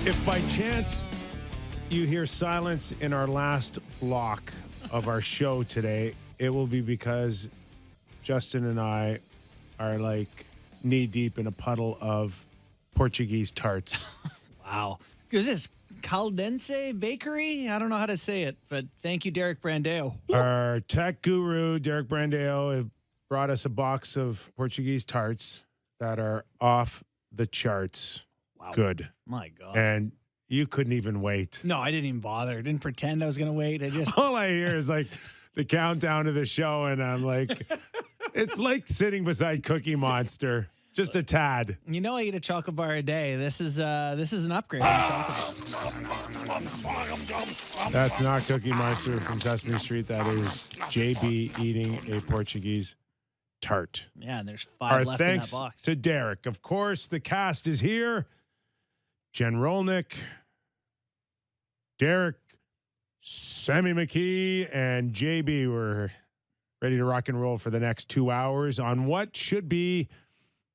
If by chance you hear silence in our last block of our show today, it will be because Justin and I are like knee deep in a puddle of Portuguese tarts. Wow. Is this Caldense Bakery? I don't know how to say it, but thank you, Derek Brandeo. Our tech guru, Derek Brandeo, have brought us a box of Portuguese tarts that are off the charts. Wow. Good. My God. And you couldn't even wait. No, I didn't even bother. I didn't pretend I was going to wait. I just... All I hear is like the countdown to the show, and I'm like, it's like sitting beside Cookie Monster. Just a tad. You know I eat a chocolate bar a day. This is an upgrade on chocolate bar. That's not Cookie Monster from Sesame Street. That is JB eating a Portuguese tart. Yeah, and there's 5 Our left in thanks that box. to Derek. Of course, the cast is here. Jen Rolnick, Derek, Sammy McKee, and JB. We're ready to rock and roll for the next 2 hours on what should be,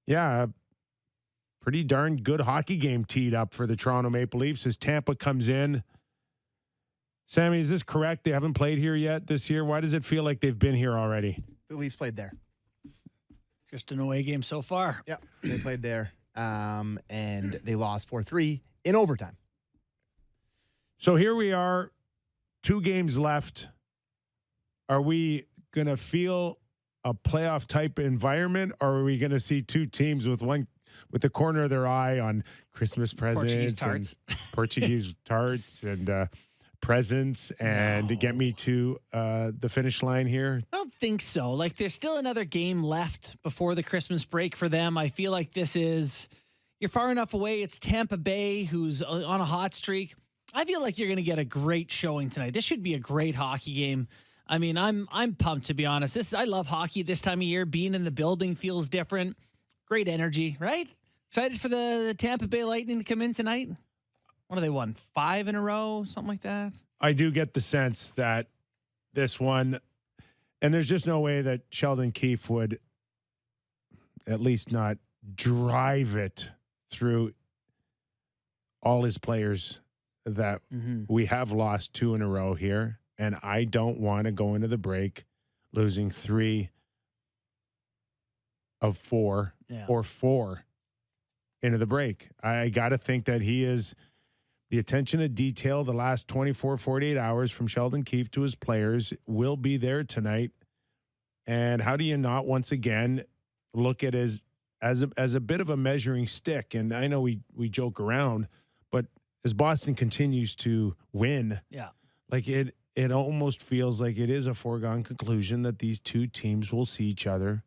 a pretty darn good hockey game teed up for the Toronto Maple Leafs as Tampa comes in. Sammy, is this correct? They haven't played here yet this year. Why does it feel like they've been here already? The Leafs played there. Just an away game so far. Yeah, they played there, and they lost 4-3 in overtime. So here we are, 2 games left. Are we going to feel a playoff type environment, or are we going to see 2 teams with the corner of their eye on Christmas presents, Portuguese tarts, and presents, and get me to the finish line here? I don't think so. Like, there's still another game left before the Christmas break for them. I feel like you're far enough away. It's Tampa Bay, who's on a hot streak. I feel like you're going to get a great showing tonight. This should be a great hockey game. I mean, I'm pumped, to be honest. I love hockey this time of year. Being in the building feels different. Great energy, right? Excited for the Tampa Bay Lightning to come in tonight? What have they won? 5 in a row? Something like that? I do get the sense that this one, and there's just no way that Sheldon Keefe would at least not drive it through all his players that we have lost 2 in a row here. And I don't want to go into the break losing 3 of 4 or 4 into the break. I got to think that he is the attention to detail the last 24, 48 hours from Sheldon Keefe to his players will be there tonight. And how do you not once again look at it as a bit of a measuring stick? And I know we joke around, but as Boston continues to win, like it almost feels like it is a foregone conclusion that these 2 teams will see each other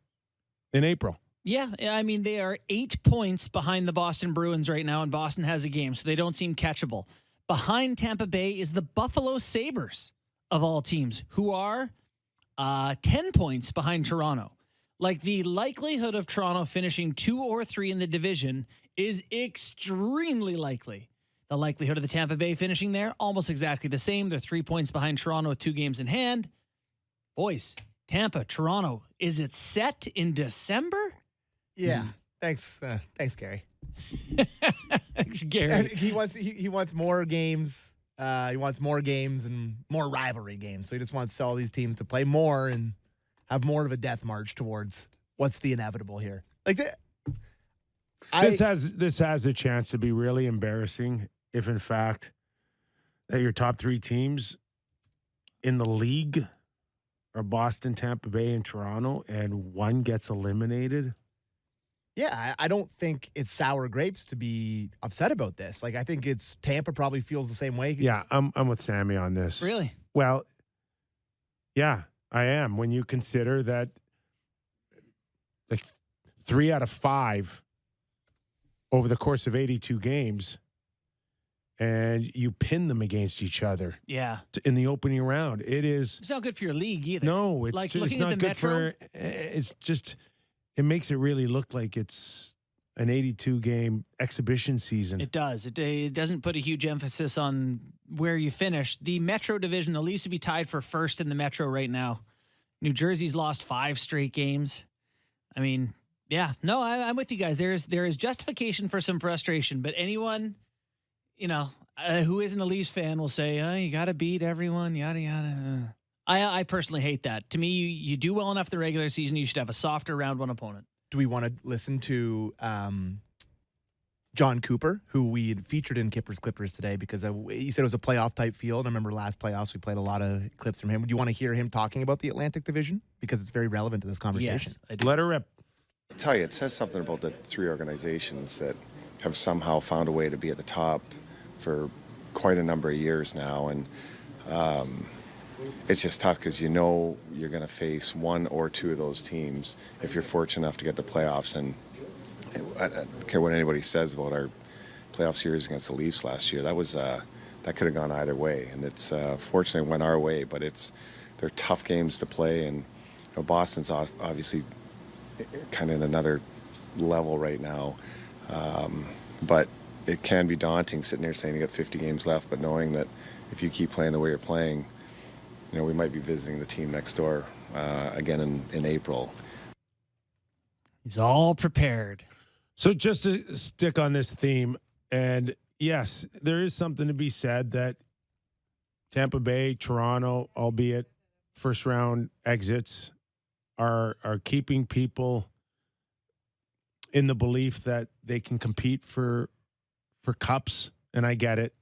in April. Yeah, I mean, they are 8 points behind the Boston Bruins right now, and Boston has a game, so they don't seem catchable. Behind Tampa Bay is the Buffalo Sabres, of all teams, who are 10 points behind Toronto. Like, the likelihood of Toronto finishing 2 or 3 in the division is extremely likely. The likelihood of the Tampa Bay finishing there, almost exactly the same. They're 3 points behind Toronto with 2 games in hand. Boys, Tampa, Toronto, is it set in December? Yeah. Thanks, Gary. Thanks, Gary. And he wants more games. He wants more games and more rivalry games. So he just wants all these teams to play more and have more of a death march towards what's the inevitable here. Like this has a chance to be really embarrassing if, in fact, that your top 3 teams in the league are Boston, Tampa Bay, and Toronto, and one gets eliminated. Yeah, I don't think it's sour grapes to be upset about this. Like, I think it's Tampa probably feels the same way. Yeah, I'm with Sammy on this. Really? Well, yeah, I am. When you consider that like 3 out of 5 over the course of 82 games, and you pin them against each other. Yeah. In the opening round, it's not good for your league either. No, it's like just looking not at the good Metro, for. It's just. It makes it really look like it's an 82-game exhibition season. It does. It doesn't put a huge emphasis on where you finish. The Metro division, the Leafs would be tied for first in the Metro right now. New Jersey's lost 5 straight games. I mean, yeah. No, I'm with you guys. There is justification for some frustration, but anyone who isn't a Leafs fan will say, oh, you got to beat everyone, yada, yada. I personally hate that. To me, you do well enough the regular season, you should have a softer round one opponent. Do we want to listen to John Cooper, who we featured in Kyper's Clippers today, because he said it was a playoff type field. I remember last playoffs we played a lot of clips from him. Do you want to hear him talking about the Atlantic Division? Because it's very relevant to this conversation. Yes, I do. Let her rip. I tell you, it says something about the three organizations that have somehow found a way to be at the top for quite a number of years now. And it's just tough because you're going to face one or two of those teams if you're fortunate enough to get the playoffs. And I don't care what anybody says about our playoff series against the Leafs last year. That could have gone either way, and it's fortunately went our way. But they're tough games to play, and Boston's obviously kind of in another level right now. But it can be daunting sitting there saying you got 50 games left, but knowing that if you keep playing the way you're playing, we might be visiting the team next door again in April. He's all prepared. So just to stick on this theme, and yes, there is something to be said that Tampa Bay, Toronto, albeit first round exits, are keeping people in the belief that they can compete for cups. And I get it.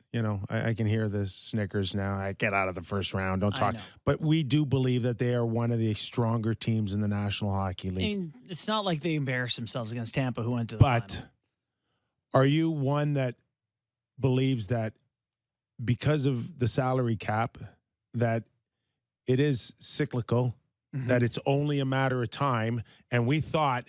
I can hear the snickers now. I get out of the first round. Don't talk. But we do believe that they are one of the stronger teams in the National Hockey League. I mean, it's not like they embarrassed themselves against Tampa, who went to the final. Are you one that believes that because of the salary cap, that it is cyclical, that it's only a matter of time? And we thought,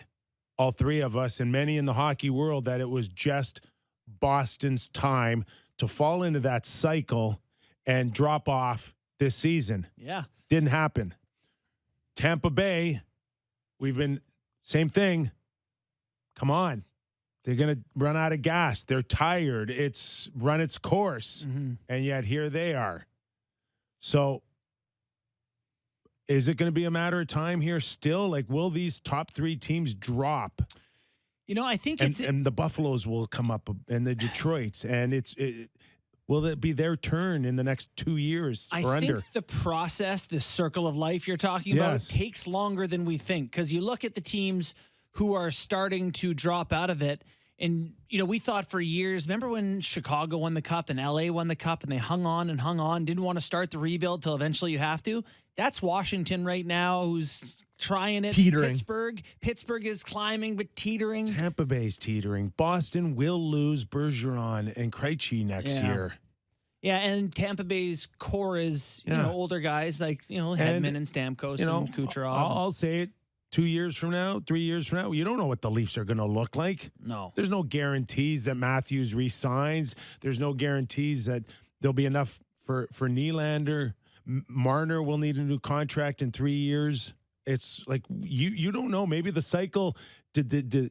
all three of us and many in the hockey world, that it was just Boston's time to fall into that cycle and drop off this season. Yeah. Didn't happen. Tampa Bay, same thing. Come on. They're going to run out of gas. They're tired. It's run its course. And yet here they are. So is it going to be a matter of time here still? Like, will these top three teams drop? I think and the Buffaloes will come up, and the Detroits, and will it be their turn in the next 2 years or under? I think the process, this circle of life you're talking about, takes longer than we think, because you look at the teams who are starting to drop out of it. And, we thought for years, remember when Chicago won the cup and LA won the cup and they hung on, didn't want to start the rebuild till eventually you have to? That's Washington right now, who's trying it. Teetering. Pittsburgh is climbing, but teetering. Tampa Bay's teetering. Boston will lose Bergeron and Krejci next year. Yeah, and Tampa Bay's core is, older guys like, Hedman and Stamkos and Kucherov. I'll say it. 2 years from now, 3 years from now, you don't know what the Leafs are going to look like. No. There's no guarantees that Matthews re-signs. There's no guarantees that there'll be enough for Nylander. Marner will need a new contract in 3 years. It's like you don't know. Maybe the cycle, these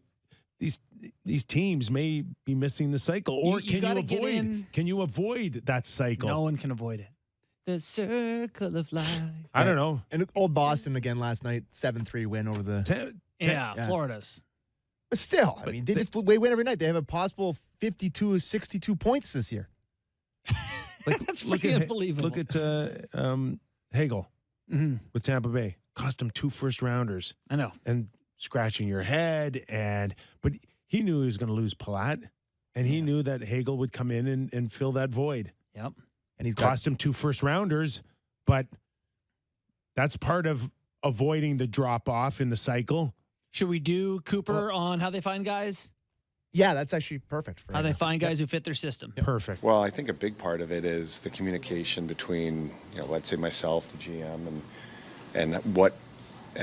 teams may be missing the cycle. Or can you avoid that cycle? No one can avoid it. The circle of life. I don't know. And old Boston again last night, 7-3 win over the... Florida's. But still, I mean, they win every night. They have a possible 52 62 points this year. That's pretty unbelievable. Look at Hagel with Tampa Bay. Cost him 2 first-rounders. I know. And scratching your head. But he knew he was going to lose Palat, and he knew that Hagel would come in and fill that void. Yep. And he's cost him 2 first-rounders, but that's part of avoiding the drop-off in the cycle. Should we do Cooper on how they find guys? Yeah, that's actually perfect. For how they find guys who fit their system. Yep. Perfect. Well, I think a big part of it is the communication between, let's say myself, the GM, and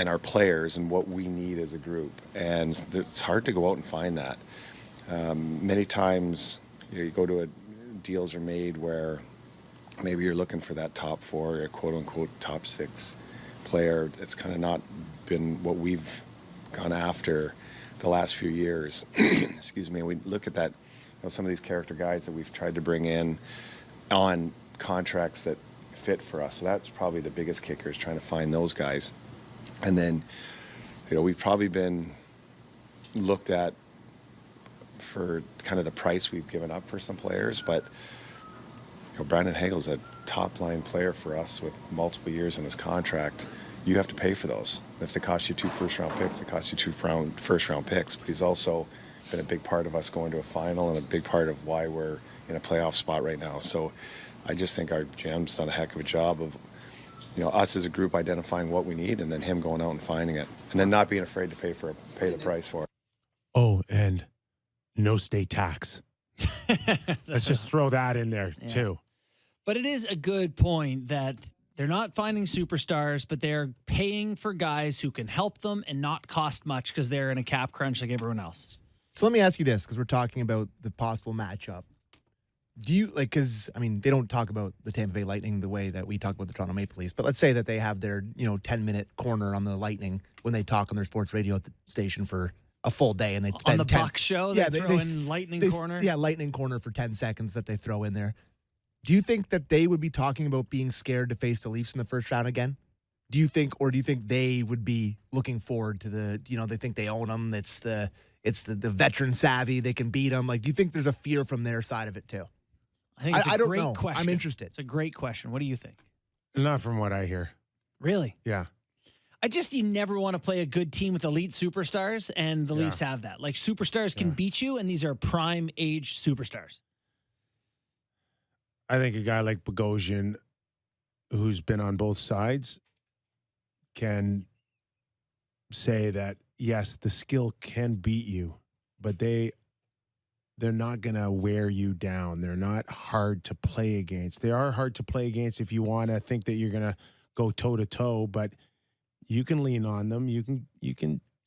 our players and what we need as a group. And it's hard to go out and find that. Many times, you go to deals are made where maybe you're looking for that top 4 or quote-unquote top 6 player. It's kind of not been what we've gone after the last few years. Excuse me. We look at that, some of these character guys that we've tried to bring in on contracts that fit for us. So that's probably the biggest kicker, is trying to find those guys. And then, we've probably been looked at for kind of the price we've given up for some players, but Brandon Hagel's a top-line player for us with multiple years in his contract. You have to pay for those. If they cost you 2 first-round picks, it costs you 2 first-round picks. But he's also been a big part of us going to a final and a big part of why we're in a playoff spot right now. So I just think our GM's done a heck of a job of, us as a group identifying what we need and then him going out and finding it and then not being afraid to pay the price for it. Oh, and no state tax. Let's just throw that in there too. But it is a good point that they're not finding superstars, but they're paying for guys who can help them and not cost much because they're in a cap crunch like everyone else. So let me ask you this, because we're talking about the possible matchup. Do you because they don't talk about the Tampa Bay Lightning the way that we talk about the Toronto Maple Leafs, but let's say that they have their 10-minute corner on the Lightning when they talk on their sports radio at the station for a full day, and they spend on the Buck show. They throw in Lightning corner. Yeah, Lightning corner for 10 seconds that they throw in there. Do you think that they would be talking about being scared to face the Leafs in the first round again? Do you think they would be looking forward to they think they own them? It's the veteran savvy. They can beat them. Do you think there's a fear from their side of it too? I think it's a great don't know. question. I'm interested. It's a great question. What do you think? Not from what I hear. Really? Yeah. You never want to play a good team with elite superstars, and the Leafs have that. Superstars can beat you, and these are prime age superstars. I think a guy like Bogosian, who's been on both sides, can say that, yes, the skill can beat you, but they're not going to wear you down. They're not hard to play against. They are hard to play against if you want to think that you're going to go toe-to-toe, but you can lean on them. You can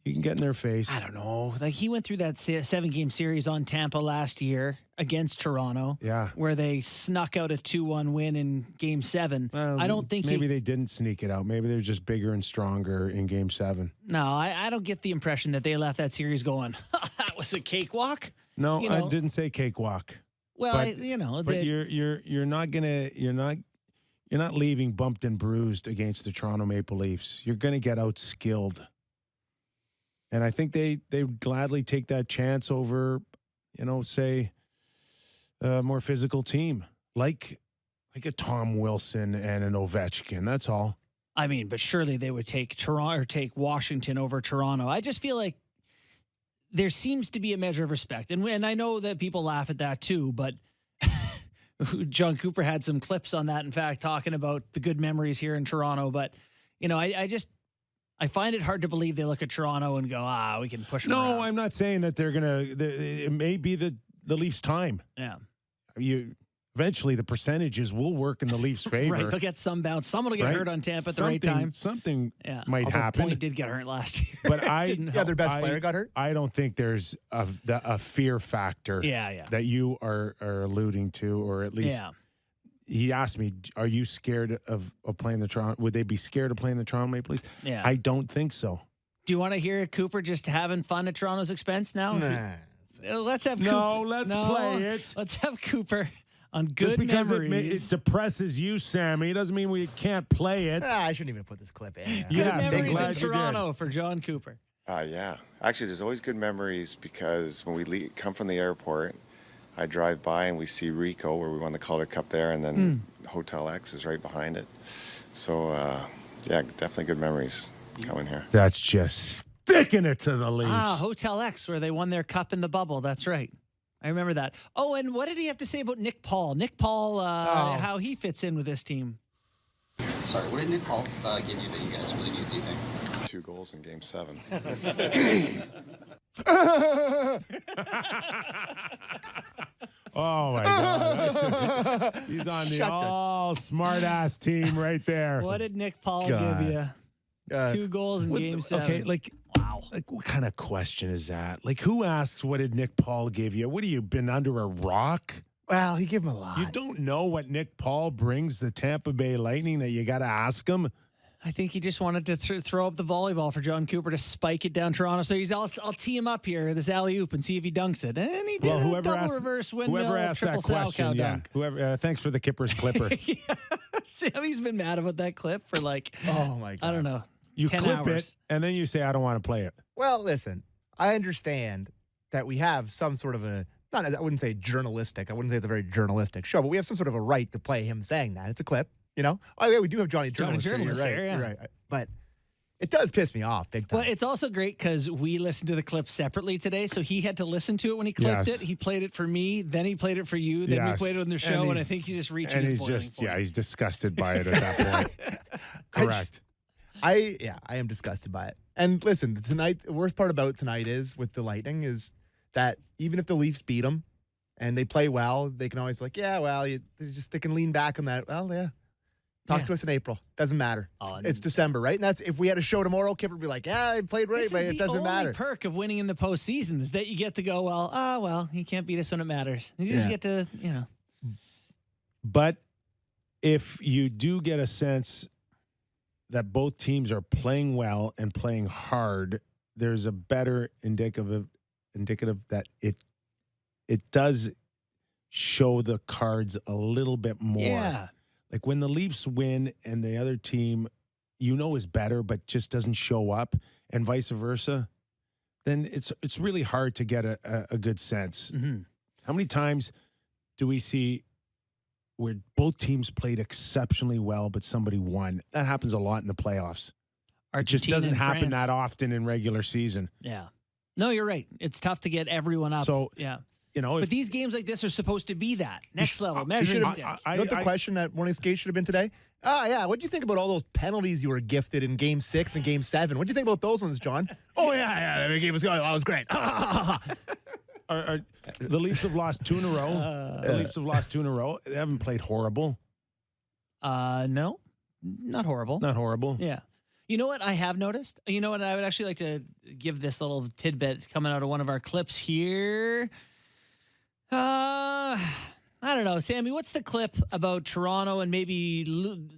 get in their face. I don't know. He went through that 7-game series on Tampa last year against Toronto. Yeah. Where they snuck out a 2-1 win in Game 7. Well, I don't think maybe they didn't sneak it out. Maybe they're just bigger and stronger in Game 7. No, I don't get the impression that they left that series going, that was a cakewalk. No, I didn't say cakewalk. Well, but you're not leaving bumped and bruised against the Toronto Maple Leafs. You're going to get outskilled. And I think they gladly take that chance over, say, a more physical team like a Tom Wilson and an Ovechkin. That's all. But surely they would take Toronto or take Washington over Toronto. I just feel like there seems to be a measure of respect. And I know that people laugh at that too, but John Cooper had some clips on that, in fact, talking about the good memories here in Toronto. But, I find it hard to believe they look at Toronto and go, we can push them around. I'm not saying that they're going to – it may be the Leafs' time. Yeah. Eventually, the percentages will work in the Leafs' favor. Right, they'll get some bounce. Someone will get hurt on Tampa at the right time. Something might happen. Point did get hurt last year. But their best player got hurt. I don't think there's a fear factor that you are alluding to, or at least he asked me, are you scared of playing the Toronto? Would they be scared of playing the Toronto Maple Leafs? Yeah. I don't think so. Do you want to hear Cooper just having fun at Toronto's expense now? Nah. Let's have Cooper. No, let's play it. Let's have Cooper on good just because memories. it depresses you, Sammy, doesn't mean we can't play it. I shouldn't even put this clip in. Good memories in Toronto for John Cooper. Yeah. Actually, there's always good memories because when we come from the airport, I drive by and we see Rico, where we won the Calder Cup there, and then Hotel X is right behind it. So, definitely good memories coming here. That's just sticking it to the Leafs. Hotel X, where they won their cup in the bubble. That's right. I remember that. Oh, and what did he have to say about Nick Paul? Nick Paul, how he fits in with this team. Sorry, what did Nick Paul give you that you guys really need, do you think? 2 goals in Game 7. Oh, my God. He's on the all-smart-ass team right there. What did Nick Paul give you? 2 goals in Game 7. Okay, wow. What kind of question is that? Who asks, what did Nick Paul give you? What have you been under a rock? Well, he gave him a lot. You don't know what Nick Paul brings the Tampa Bay Lightning that you got to ask him? I think he just wanted to throw up the volleyball for John Cooper to spike it down Toronto. So I'll tee him up here, this alley-oop, and see if he dunks it. And he did a double reverse windmill, triple sow cow dunk. Whoever, thanks for the Kippers Clipper. Sammy's been mad about that clip for oh my God. I don't know, you 10 clip hours. it, and then you say, I don't want to play it. Well, listen, I understand that we have some sort of a, not, I wouldn't say journalistic. I wouldn't say it's a very journalistic show, but we have some sort of a right to play him saying that. It's a clip, you know? Oh, yeah, we do have Johnny Journalist here. You're right. yeah. You're right. But it does piss me off big time. Well, it's also great because we listened to the clip separately today, so he had to listen to it when he clipped it. He played it for me, then he played it for you, then we played it on the show, and I think he's just reaching his boiling point. Yeah, he's disgusted by it at that point. Correct. I am disgusted by it. And listen, tonight, the worst part about tonight is with the Lightning is that even if the Leafs beat them and they play well, they can always be like, yeah, well, they can lean back on that. Well, yeah. Talk to us in April. Doesn't matter. It's December, right? And that's if we had a show tomorrow, Kip would be like, yeah, I played great, but it doesn't matter. The only perk of winning in the postseason is that you get to go, well, he can't beat us when it matters. You just get to, But if you do get a sense that both teams are playing well and playing hard, there's a better indicative that it does show the cards a little bit more. Yeah. Like when the Leafs win and the other team, is better, but just doesn't show up, and vice versa, then it's really hard to get a good sense. Mm-hmm. How many times do we see where both teams played exceptionally well, but somebody won? That happens a lot in the playoffs. It just doesn't happen that often in regular season. Yeah. No, you're right. It's tough to get everyone up. So, yeah. But these games like this are supposed to be that next level measuring stick. You know what the question at Morning Skate should have been today? What do you think about all those penalties you were gifted in Game 6 and Game 7? What do you think about those ones, John? They gave us. That was great. The Leafs have lost 2 in a row. They haven't played horrible. No, not horrible. Not horrible. Yeah. You know what I have noticed? You know what? I would actually like to give this little tidbit coming out of one of our clips here. I don't know, Sammy, what's the clip about Toronto and maybe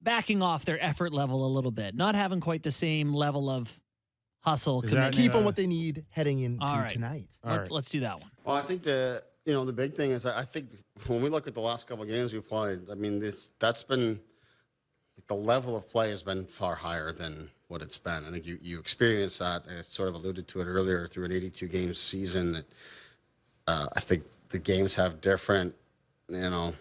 backing off their effort level a little bit, not having quite the same level of hustle commitment? Keep on what they need heading into tonight. Let's do that one. Well, I think the big thing is I think when we look at the last couple of games we've played, I mean, that's been the level of play has been far higher than what it's been. I think you experienced that. I sort of alluded to it earlier through an 82-game season. That I think the games have different, the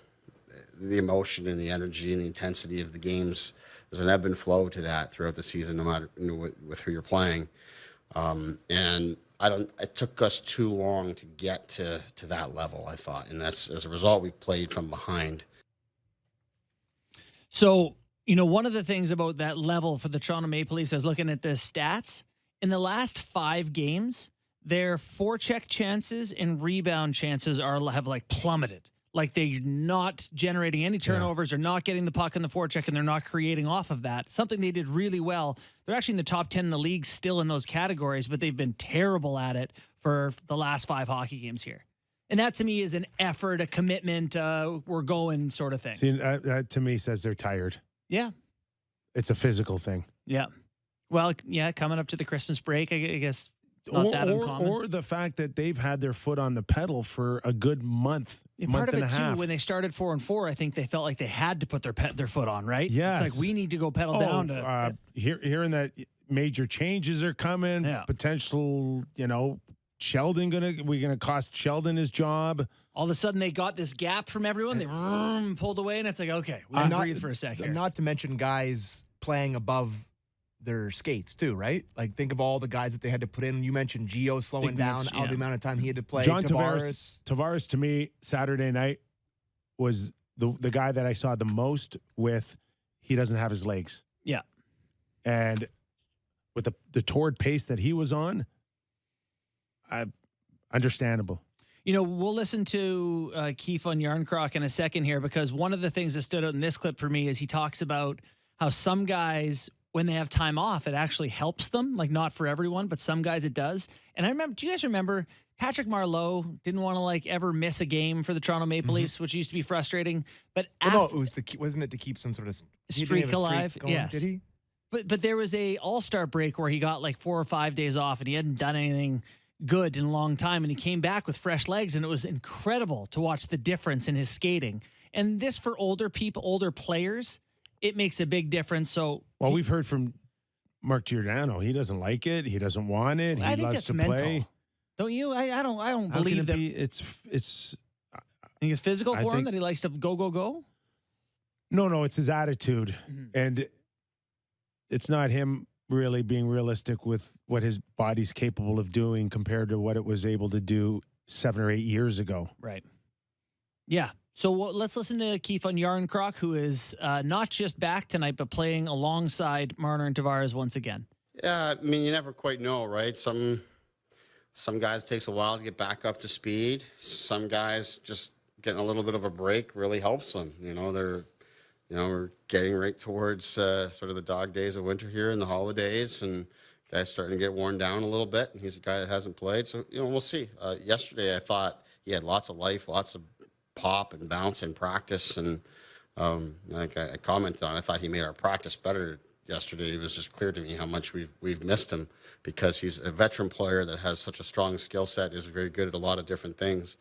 emotion and the energy and the intensity of the games. There's an ebb and flow to that throughout the season, no matter with who you're playing. And it took us too long to get to that level, I thought. And that's, as a result, we played from behind. So, one of the things about that level for the Toronto Maple Leafs, I was looking at the stats. In the last 5 games, their forecheck chances and rebound chances have plummeted. Like they're not generating any turnovers, they're not getting the puck in the forecheck, and they're not creating off of that. Something they did really well. They're actually in the top 10 in the league still in those categories, but they've been terrible at it for the last 5 hockey games here. And that to me is an effort, a commitment, we're going sort of thing. See, that to me says they're tired. Yeah. It's a physical thing. Yeah. Well, yeah, coming up to the Christmas break, I guess not that uncommon. Or the fact that they've had their foot on the pedal for a good month, month and a half. Too, when they started 4-4, I think they felt like they had to put their foot on, right? Yes. It's like we need to go pedal down to hearing that major changes are coming, potential, Sheldon we're gonna cost Sheldon his job. All of a sudden they got this gap from everyone. They pulled away, and it's like, okay, we can breathe for a second. Not to mention guys playing above their skates too, right? Like think of all the guys that they had to put in. You mentioned Gio slowing down all the amount of time he had to play. John Tavares to me Saturday night was the guy that I saw the most with. He doesn't have his legs. Yeah, and with the torrid pace that he was on, understandable. We'll listen to Kyper on Jarnkrok in a second here, because one of the things that stood out in this clip for me is he talks about how some guys, when they have time off, it actually helps them. Like not for everyone, but some guys it does. And I remember, do you guys remember Patrick Marleau didn't want to ever miss a game for the Toronto Maple Leafs, which used to be frustrating. But wasn't it to keep some sort of streak alive? Going, yes. Did he? But there was a All-Star break where he got 4 or 5 days off, and he hadn't done anything good in a long time, and he came back with fresh legs, and it was incredible to watch the difference in his skating. And this, for older players, it makes a big difference. So, we've heard from Mark Giordano. He doesn't like it. He doesn't want it. He I think loves that's to mental. play. Don't you? I don't How can believe it that. be? It's Think it's physical I for him think- that he likes to go. no, it's his attitude, and it's not him really being realistic with what his body's capable of doing compared to what it was able to do 7 or 8 years ago. Right. Yeah. So let's listen to Keith on Jarnkrok, who is not just back tonight, but playing alongside Marner and Tavares once again. Yeah, I mean, you never quite know, right? Some guys takes a while to get back up to speed. Some guys just getting a little bit of a break really helps them. We're getting right towards sort of the dog days of winter here and the holidays, and guys starting to get worn down a little bit. And he's a guy that hasn't played, so we'll see. Yesterday, I thought he had lots of life, lots of pop and bounce in practice, and like I commented on, I thought he made our practice better yesterday. It was just clear to me how much we've missed him, because he's a veteran player that has such a strong skill set, is very good at a lot of different things.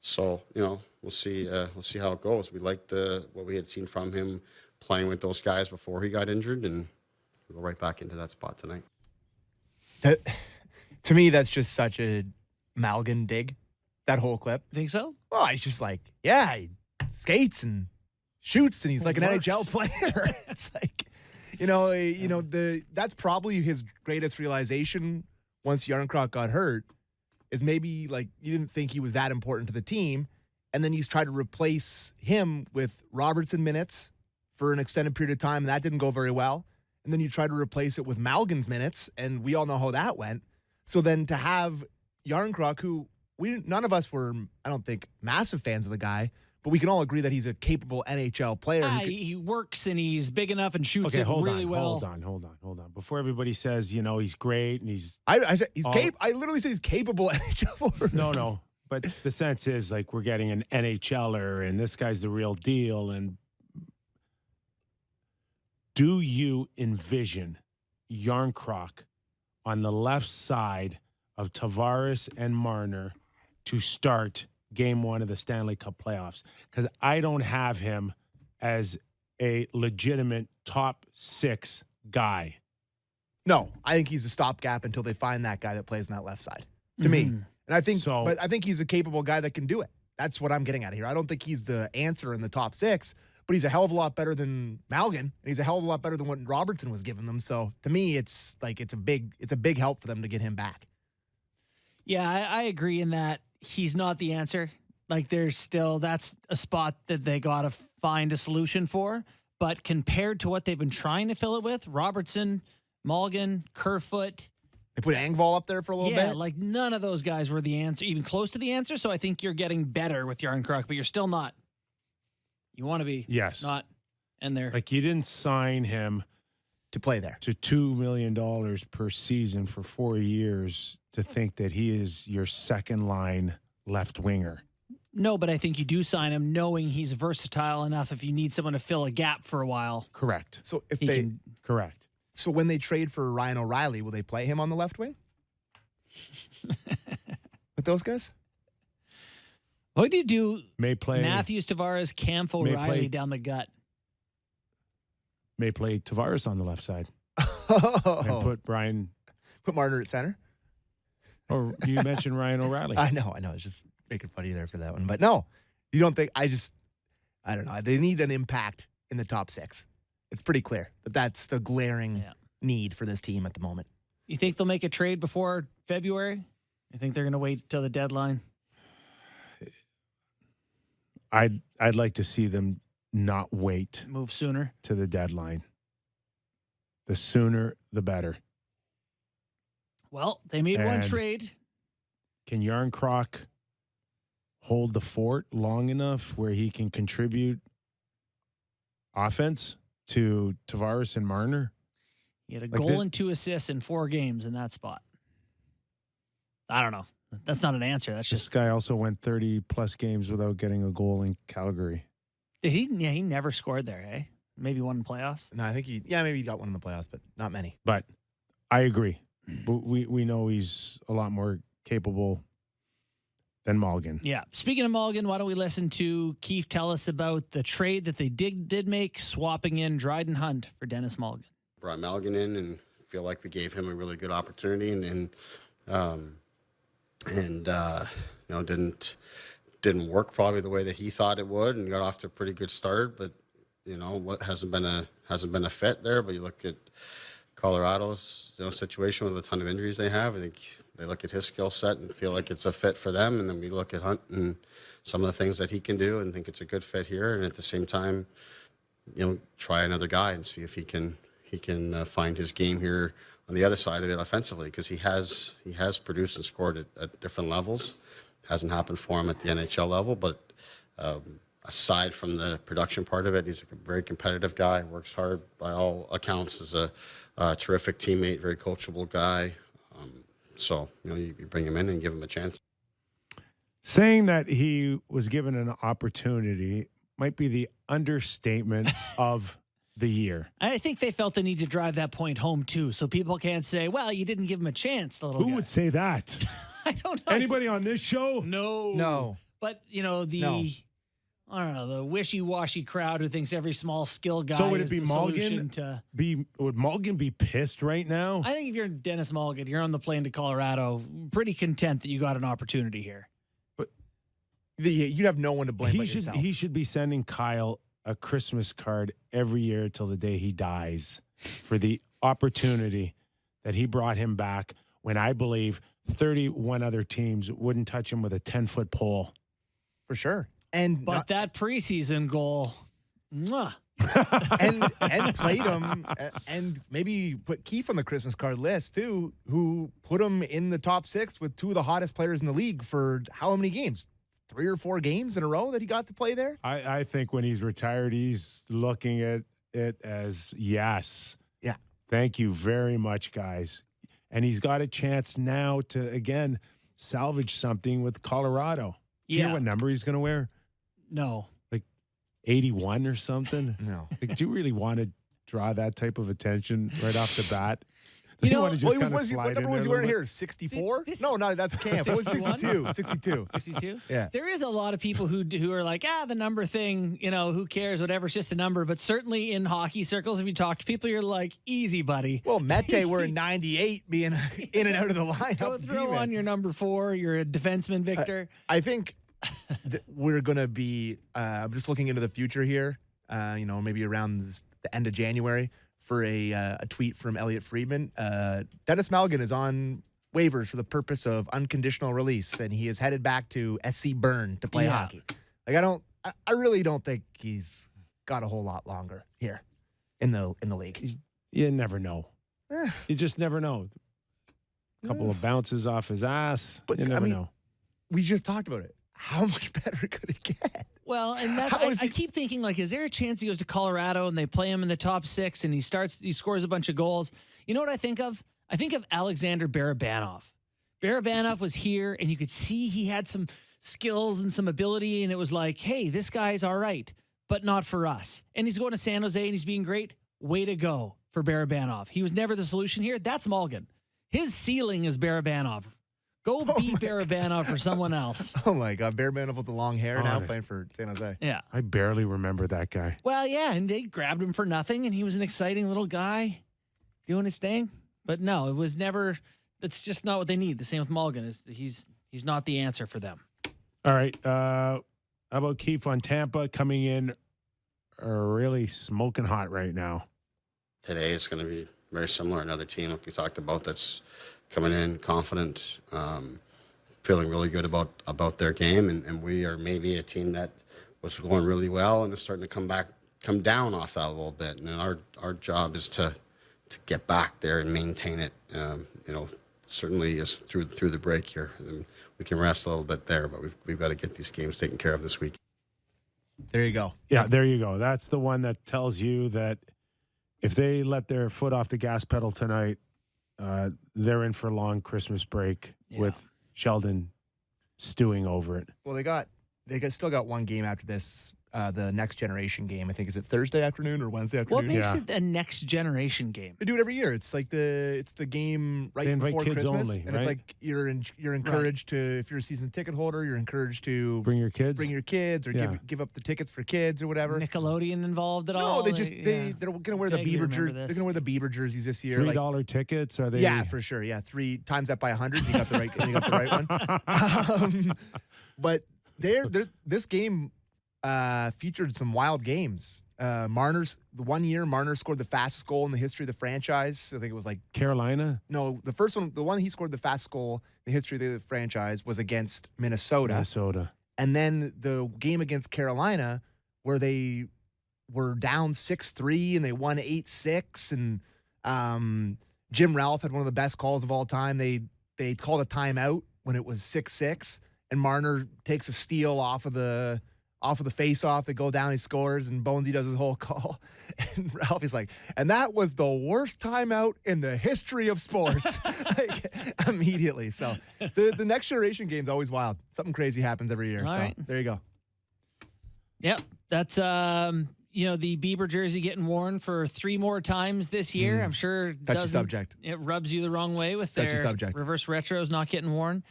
So we'll see how it goes. We liked what we had seen from him playing with those guys before he got injured, and we'll go right back into that spot tonight. To me, that's just such a Malgin dig, that whole clip. Think so? Well, he's just like, yeah, he skates and shoots, and he's like an Works. NHL player. It's like, that's probably his greatest realization once Jarnkrok got hurt, is maybe like you didn't think he was that important to the team, and then he's tried to replace him with Robertson minutes for an extended period of time, and that didn't go very well. And then you try to replace it with Malgin's minutes, and we all know how that went. So then to have Jarnkrok, who none of us were, I don't think, massive fans of the guy, but we can all agree that he's a capable NHL player. He works and he's big enough and shoots Okay, it hold really on, well. hold on. Before everybody says, he's great and he's I said he's I literally said he's capable NHL player. no. But the sense is like we're getting an NHLer and this guy's the real deal. And do you envision Jarnkrok on the left side of Tavares and Marner to start Game 1 of the Stanley Cup playoffs? Because I don't have him as a legitimate top 6 guy. No, I think he's a stopgap until they find that guy that plays on that left side. To me, and I think, but I think he's a capable guy that can do it. That's what I'm getting at here. I don't think he's the answer in the top 6, but he's a hell of a lot better than Malgin, and he's a hell of a lot better than what Robertson was giving them. So to me, it's a big help for them to get him back. Yeah, I agree in that he's not the answer. Like that's a spot that they got to find a solution for. But compared to what they've been trying to fill it with, Robertson, Malgin, Kerfoot. They put Engvall up there for a little bit. Yeah, like none of those guys were the answer, even close to the answer. So I think you're getting better with Jarnkrok, but you're still not. You want to be not in there. Like you didn't sign him to play there to $2 million per season for 4 years to think that he is your second line left winger. No, but I think you do sign him knowing he's versatile enough if you need someone to fill a gap for a while. Correct. So correct. So when they trade for Ryan O'Reilly, will they play him on the left wing? With those guys? What do you do? May play Matthews, Tavares, Camp, O'Reilly down the gut. May play Tavares on the left side. Oh. And put Marner at center. Or you mentioned Ryan O'Reilly. I know. It's just making fun of you there for that one. But no, you don't think, I don't know. They need an impact in the top 6. It's pretty clear that that's the glaring need for this team at the moment. You think they'll make a trade before February? You think they're going to wait till the deadline? I'd like to see them not wait. Move sooner. To the deadline. The sooner, the better. Well, they made one trade. Can Jarnkrok hold the fort long enough where he can contribute offense to Tavares and Marner? He had a goal and 2 assists in 4 games in that spot. I don't know. That's not an answer. That's This guy also went 30-plus games without getting a goal in Calgary. Did he? Yeah, he never scored there, eh? Maybe one in playoffs? No, I think maybe he got one in the playoffs, but not many. But I agree. We know he's a lot more capable than Malgin. Yeah. Speaking of Malgin, why don't we listen to Keith tell us about the trade that they did make, swapping in Dryden Hunt for Dennis Malgin. Brought Malgin in and feel like we gave him a really good opportunity. And and didn't work probably the way that he thought it would, and got off to a pretty good start. But what hasn't been a fit there. But you look at Colorado's situation with a ton of injuries they have. I think they look at his skill set and feel like it's a fit for them, and then we look at Hunt and some of the things that he can do and think it's a good fit here. And at the same time, try another guy and see if he can find his game here on the other side of it offensively, because he has produced and scored at different levels. Hasn't happened for him at the NHL level, but aside from the production part of it, he's a very competitive guy, works hard by all accounts, is a terrific teammate, very coachable guy. So you bring him in and give him a chance. Saying that he was given an opportunity might be the understatement of the year. I think they felt the need to drive that point home too, so people can't say, "Well, you didn't give him a chance." The little Who guy. would say that? I don't know. Anybody on this show? No. But I don't know, the wishy-washy crowd who thinks every small skill guy So would it is be the Mulligan? solution Would Mulligan be pissed right now? I think if you're Dennis Mulligan, you're on the plane to Colorado, pretty content that you got an opportunity here. You'd have no one to blame but yourself. He should be sending Kyle a Christmas card every year till the day he dies for the opportunity that he brought him back when I believe 31 other teams wouldn't touch him with a 10-foot pole. For sure. But that preseason goal, mwah. and played him, and maybe put Keefe on the Christmas card list too, who put him in the top 6 with 2 of the hottest players in the league for how many games? 3 or 4 games in a row that he got to play there? I think when he's retired, he's looking at it as yes. Yeah. Thank you very much, guys. And he's got a chance now to, again, salvage something with Colorado. Do you know what number he's going to wear? No. Like 81 or something? No. Like, do you really want to draw that type of attention right off the bat? You know, want to just kind of slide what number in was there he a wearing little here? 64? This- No, that's camp. It was 62. 62. 62? Yeah. There is a lot of people who are like, the number thing, who cares, whatever, it's just a number. But certainly in hockey circles, if you talk to people, you're like, easy, buddy. Well, Mete wearing 98 being in and out of the lineup. Go throw on your number 4. You're a defenseman, Victor. I think we're going to be, I'm just looking into the future here, maybe around the end of January for a tweet from Elliot Friedman. Dennis Mulligan is on waivers for the purpose of unconditional release, and he is headed back to SC Bourne to play hockey. Like, I really don't think he's got a whole lot longer here in the league. You never know. You just never know. A couple of bounces off his ass. But, you never know. We just talked about it. How much better could it get? Well, and that's I keep thinking, like, is there a chance he goes to Colorado and they play him in the top 6 and he scores a bunch of goals? You know what I think of? I think of Alexander Barabanov. Barabanov was here and you could see he had some skills and some ability, and it was like, hey, this guy's all right, but not for us. And he's going to San Jose and he's being great. Way to go for Barabanov. He was never the solution here. That's Mulligan. His ceiling is Barabanov. Go be Barabanov for someone else. Oh, my God. Barabanov with the long hair now playing for San Jose. Yeah. I barely remember that guy. Well, yeah, and they grabbed him for nothing, and he was an exciting little guy doing his thing. But no, it was never – that's just not what they need. The same with Mulligan. He's not the answer for them. All right. How about Keefe on Tampa coming in really smoking hot right now? Today it's going to be very similar. Another team, like we talked about, that's – coming in confident, feeling really good about their game, and we are maybe a team that was going really well and is starting to come down off that a little bit. And our job is to get back there and maintain it. Certainly is through the break here, and we can rest a little bit there, but we've got to get these games taken care of this week. There you go. Yeah, there you go. That's the one that tells you that if they let their foot off the gas pedal tonight, they're in for a long Christmas break with Sheldon stewing over it. Well, they still got one game after this the next generation game. I think is it Thursday afternoon or Wednesday What afternoon? makes it a next generation game? They do it every year. It's like the game right They invite before kids Christmas, only, and it's right? like you're encouraged to, if you're a season ticket holder, you're encouraged to Bring your kids. or Yeah. give up the tickets for kids or whatever. Nickelodeon involved at all? No, they're gonna wear the Vaguely Bieber remember jerseys. this. They're gonna wear the Bieber jerseys this year. $3 tickets. Are they? Yeah, for sure. Yeah, 3 times that by 100. You got the right. You got the right one. But this game featured some wild games. Marner's the 1 year Marner scored the fastest goal in the history of the franchise. I think it was like Carolina. no, the first one, the one he scored the fastest goal in the history of the franchise was against Minnesota. And then the game against Carolina, where they were down 6-3 and they won 8-6, and Jim Ralph had one of the best calls of all time. They called a timeout when it was 6-6, and Marner takes a steal off of the face-off. They go down, he scores, and Bonesy does his whole call. And Ralph is like, and that was the worst timeout in the history of sports. Like, immediately. So the next generation game's always wild. Something crazy happens every year. All so right. there you go. Yep. That's the Bieber jersey getting worn for 3 more times this year. I'm sure Touchy subject. It rubs you the wrong way with Touchy their subject. reverse retros not getting worn.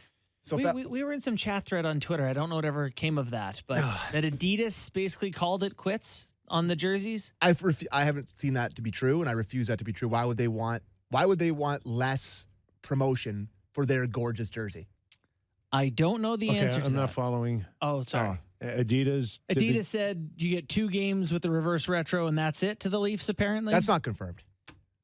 So We were in some chat thread on Twitter. I don't know whatever came of that, but that Adidas basically called it quits on the jerseys. I haven't seen that to be true, and I refuse that to be true. Why would they want less promotion for their gorgeous jersey? I don't know the answer to I'm that. not following. Oh, sorry. Adidas. Adidas said you get 2 games with the reverse retro, and that's it to the Leafs, apparently. That's not confirmed.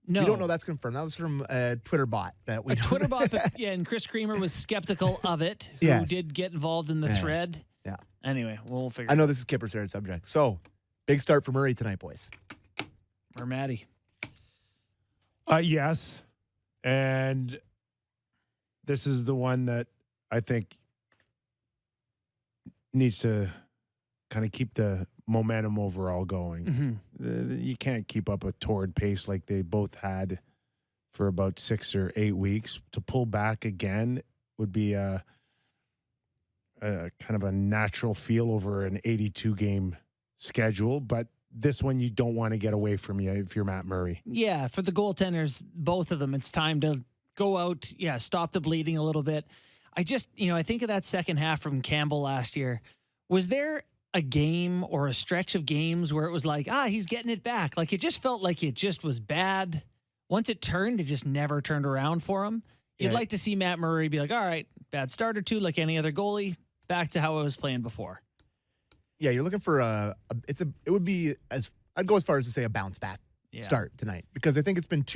No. We don't know that's confirmed. That was from a Twitter bot that we A Twitter bot, but, yeah, and Chris Creamer was skeptical of it, who Yes. did get involved in the thread. Yeah. Anyway, we'll figure I it know this is Kyper's favorite subject. So, big start for Murray tonight, boys. out. Or Maddie. Yes. And this is the one that I think needs to kind of keep the momentum overall going. You can't keep up a torrid pace like they both had for about 6 or 8 weeks. To pull back again would be a kind of a natural feel over an 82-game schedule. But this one you don't want to get away from you if you're Matt Murray. Yeah, for the goaltenders, both of them, it's time to go out, stop the bleeding a little bit. I just, I think of that second half from Campbell last year. Was there a game or a stretch of games where it was like, he's getting it back? Like, it just felt like it just was bad. Once it turned, it just never turned around for him. You'd like to see Matt Murray be like, all right, bad start or two, like any other goalie, back to how I was playing before. Yeah, you're looking for it would be I'd go as far as to say a bounce back start tonight, because I think it's been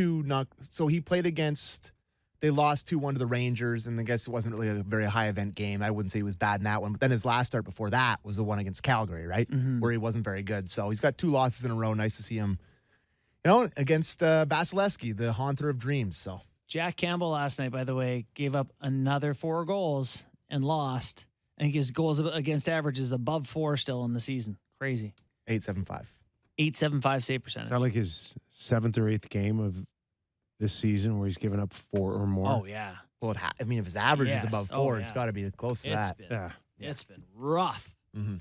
so he played against, they lost 2-1 to the Rangers, and I guess it wasn't really a very high event game. I wouldn't say he was bad in that one, but then his last start before that was the one against Calgary, right? Where he wasn't very good. So he's got 2 losses in a row. Nice to see him, against Vasilevsky, the haunter of dreams. So Jack Campbell last night, by the way, gave up another 4 goals and lost. I think his goals against average is above 4 still in the season. Crazy. 8.75. 8.75 save percentage. Is that like his 7th or 8th game of this season where he's given up 4 or more? Oh, yeah. Well, if his average is above 4, it's yeah. got to be close to that. It's been rough. Mm-hmm.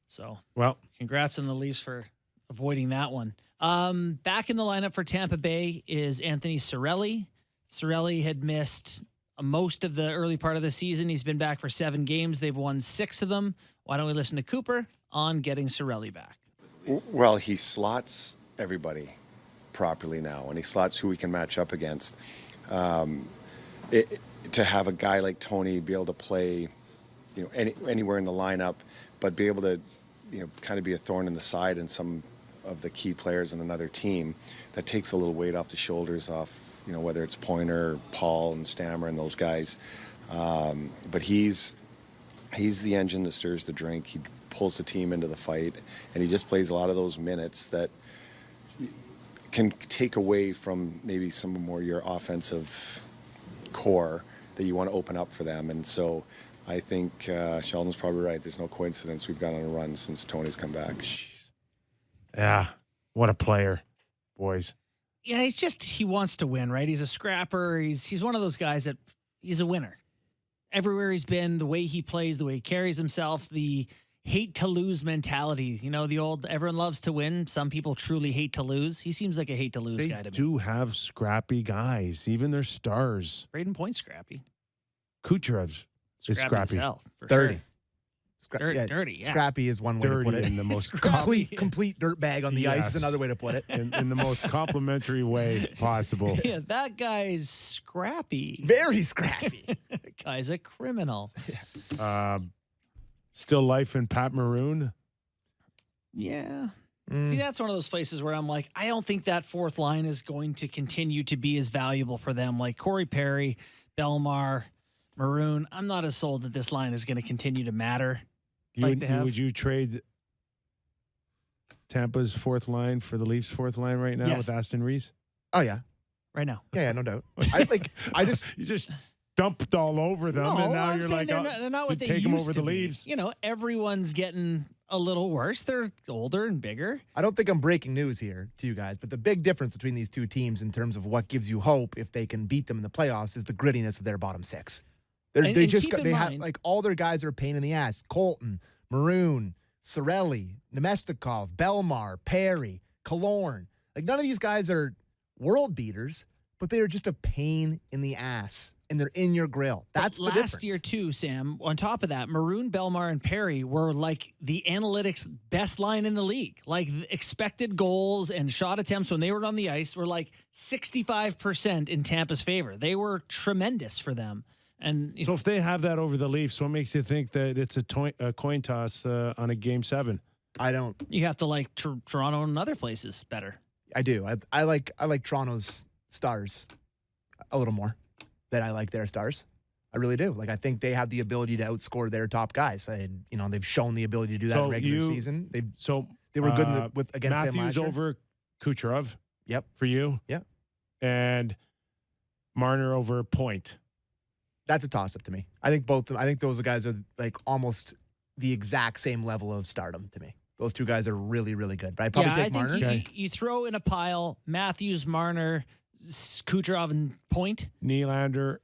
So, well, congrats on the Leafs for avoiding that one. Back in the lineup for Tampa Bay is Anthony Cirelli. Cirelli had missed most of the early part of the season. He's been back for 7 games. They've won 6 of them. Why don't we listen to Cooper on getting Cirelli back? Well, he slots everybody properly now, and he slots who he can match up against. To have a guy like Tony be able to play, anywhere in the lineup, but be able to, kind of be a thorn in the side in some of the key players in another team, that takes a little weight off the shoulders off, whether it's Pointer, Paul, and Stammer and those guys. But he's the engine that stirs the drink. He pulls the team into the fight, and he just plays a lot of those minutes that can take away from maybe some more your offensive core that you want to open up for them. And so I think Sheldon's probably right. There's no coincidence we've gone on a run since Tony's come back. Yeah. What a player, boys. Yeah, he wants to win, right? He's a scrapper. He's one of those guys that he's a winner. Everywhere he's been, the way he plays, the way he carries himself, hate to lose mentality. You know, the old everyone loves to win. Some people truly hate to lose. He seems like a hate to lose guy to me. They do have scrappy guys, even their stars. Braden Point scrappy. Kucherov is Scrappy scrappy. as hell, for Dirty. sure. Yeah, Dirty, yeah. Scrappy is one way to put Dirty it. in the most Scrappy. complete dirtbag on the ice is Yes. another way to put it. in the most complimentary way possible. Yeah, that guy's scrappy. Very scrappy. That guy's a criminal. Still life in Pat Maroon. Yeah. See, that's one of those places where I'm like, I don't think that fourth line is going to continue to be as valuable for them. Like Corey Perry, Belmar, Maroon. I'm not as sold that this line is going to continue to matter. Would you trade Tampa's fourth line for the Leafs' fourth line right now Yes. with Aston Reese? Oh yeah. Right now. Yeah, no doubt. You just dumped all over them, and now I'm you're saying like, they're not what they take them used over to the be. Leafs. You know, everyone's getting a little worse. They're older and bigger. I don't think I'm breaking news here to you guys, but the big difference between these two teams in terms of what gives you hope if they can beat them in the playoffs is the grittiness of their bottom six. And They keep in have mind- like all their guys are a pain in the ass. Colton, Maroon, Cirelli, Nemestikov, Belmar, Perry, Killorn. Like none of these guys are world beaters, but they are just a pain in the ass, and they're in your grill. That's But the difference. last year too, Sam. On top of that, Maroon, Belmar, and Perry were like the analytics best line in the league. Like the expected goals and shot attempts when they were on the ice were like 65% in Tampa's favor. They were tremendous for them. And So if they have that over the Leafs, what makes you think that it's a coin toss on a Game 7? I don't. you have to like Toronto and other places better. I do. I like Toronto's stars a little more than I like their stars. I really do. Like I think they have the ability to outscore their top guys. They've shown the ability to do that So in regular you- season. They They were good against them last Matthews year. over Kucherov. Yep. For you. Yep. And Marner over Point. That's a toss up to me. I think those guys are like almost the exact same level of stardom to me. Those two guys are really, really good. But I probably I take think Marner. you throw in a pile Matthews, Marner, Kucherov, and Point. Nylander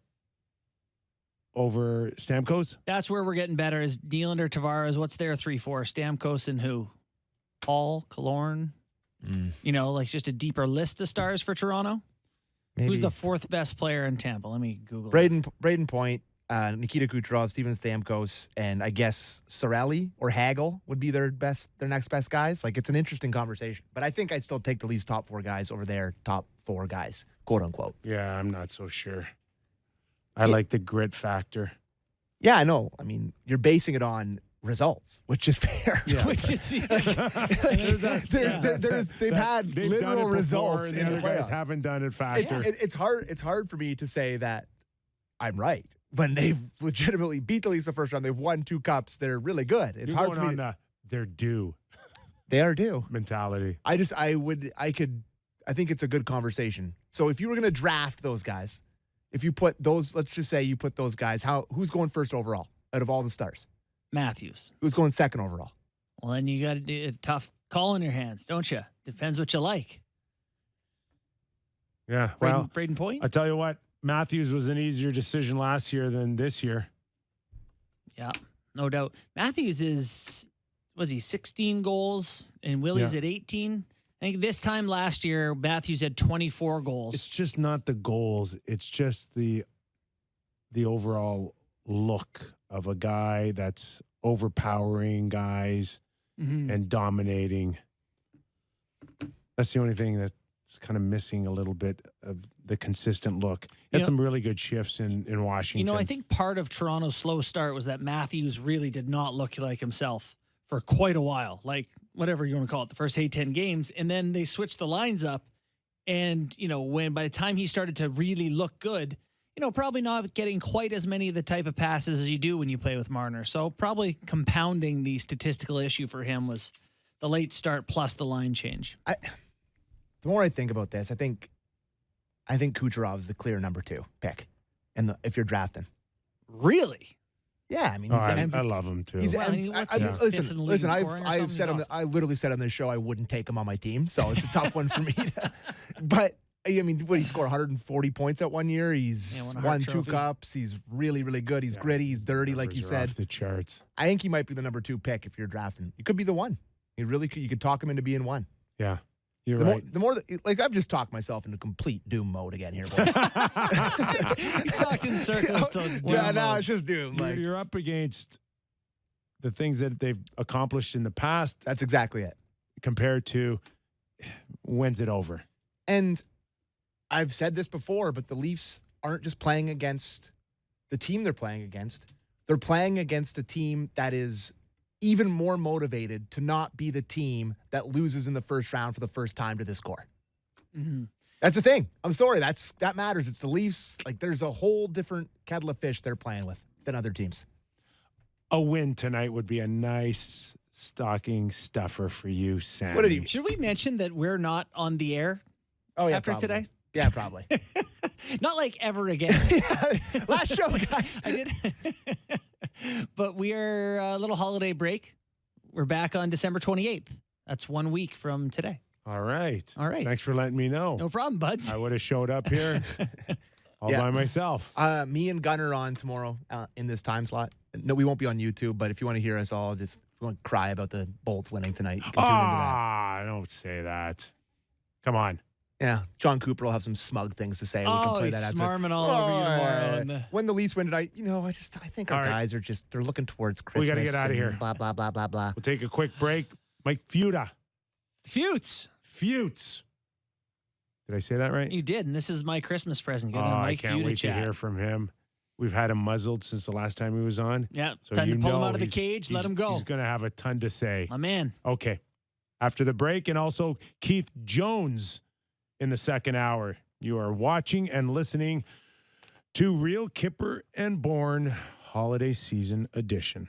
over Stamkos. That's where we're getting better. Is Nylander, Tavares? What's their 3-4? Stamkos and who? Paul, Killorn. You know, like just a deeper list of stars for Toronto. Maybe Who's the fourth best player in Tampa? Let me Google. Braden Point, Nikita Kucherov, Steven Stamkos, and I guess Cirelli or Hagel would be their next best guys. Like it's an interesting conversation, but I think I'd still take the Leafs top four guys over their top four guys, quote unquote. Yeah, I'm not so sure. I like the grit factor. Yeah, I know. I mean, you're basing it on results, which is fair. Yeah. Which is They've had They've done it literal before, results and in the the other guys playoffs. haven't done it factor. It's hard for me to say that I'm right when they've legitimately beat the Leafs the first round. They've won 2 cups. They're really good. It's You're hard going for me. on the they're due They are due. mentality. I think it's a good conversation. So if you were going to draft those guys, if you put those, let's just say you put those guys, who's going first overall out of all the stars? Matthews. Who's going second overall? Well, then you got a tough call in your hands, don't you? Depends what you like. Yeah, well, Braden Point. I tell you what, Matthews was an easier decision last year than this year. Yeah, no doubt. Matthews was he 16 goals and Willie's at 18? I think this time last year, Matthews had 24 goals. It's just not the goals. It's just the overall look of a guy that's overpowering guys and dominating. That's the only thing that's kind of missing a little bit of the consistent look. Had some really good shifts in Washington. You know, I think part of Toronto's slow start was that Matthews really did not look like himself for quite a while. Like, whatever you want to call it, the first 8-10 games. And then they switched the lines up. And, you know, when by the time he started to really look good, you know, probably not getting quite as many of the type of passes as you do when you play with Marner. So probably compounding the statistical issue for him was the late start plus the line change. The more I think about this, I think Kucherov is the clear number 2 pick, if you're drafting. Really? Yeah, I mean, I love him too. Listen, I've said I literally said on this show I wouldn't take him on my team, so it's a tough one for me. But I mean, what, he scored 140 points at 1 year? He's won a won Hart 2 Trophy. cups. He's really, really good. He's gritty. He's dirty, like you Numbers are said. off the charts. I think he might be the number 2 pick if you're drafting. He could be the one. He really could. You could talk him into being one. Yeah, you're The right. more that, like, I've just talked myself into complete doom mode again here, boys. You talked in circles till it's Yeah, doom now mode. it's just doom. Like, You're up against the things that they've accomplished in the past that's exactly it. compared to when's it over? And I've said this before, but the Leafs aren't just playing against the team they're playing against. They're playing against a team that is even more motivated to not be the team that loses in the first round for the first time to this core. Mm-hmm. That's the thing. I'm sorry. That matters. It's the Leafs. Like, there's a whole different kettle of fish they're playing with than other teams. A win tonight would be a nice stocking stuffer for you, Sam. What did he- Should we mention that we're not on the air Oh, yeah, after probably. today? Yeah, probably. Not like ever again. Last show, guys. I did. But we are a little holiday break. We're back on December 28th. That's 1 week from today. All right. All right. Thanks for letting me know. No problem, buds. I would have showed up here all Yeah. by myself. Me and Gunnar on tomorrow in this time slot. No, we won't be on YouTube, but if you want to hear us all just if you want to cry about the Bolts winning tonight, you can tune into that. Ah, don't say that. Come on. Yeah, John Cooper will have some smug things to say. We can Oh, play he's that after. smarming all over you tomorrow. And When the Leafs win tonight, I think our All right. guys are they're looking towards We Christmas. gotta get outta and here. Blah, blah, blah, blah, blah. We'll take a quick break. Mike Futa. Feuds. Feuds. Did I say that right? You did, and this is my Christmas present. Get Oh, a I Mike can't Futa wait chat. to hear from him. We've had him muzzled since the last time he was on. Yeah, So time to you pull him know out of the he's- cage, let he's- him go. He's going to have a ton to say. My man. Okay. After the break, and also Keith Jones in the second hour. You are watching and listening to Real Kyper and Bourne Holiday Season Edition.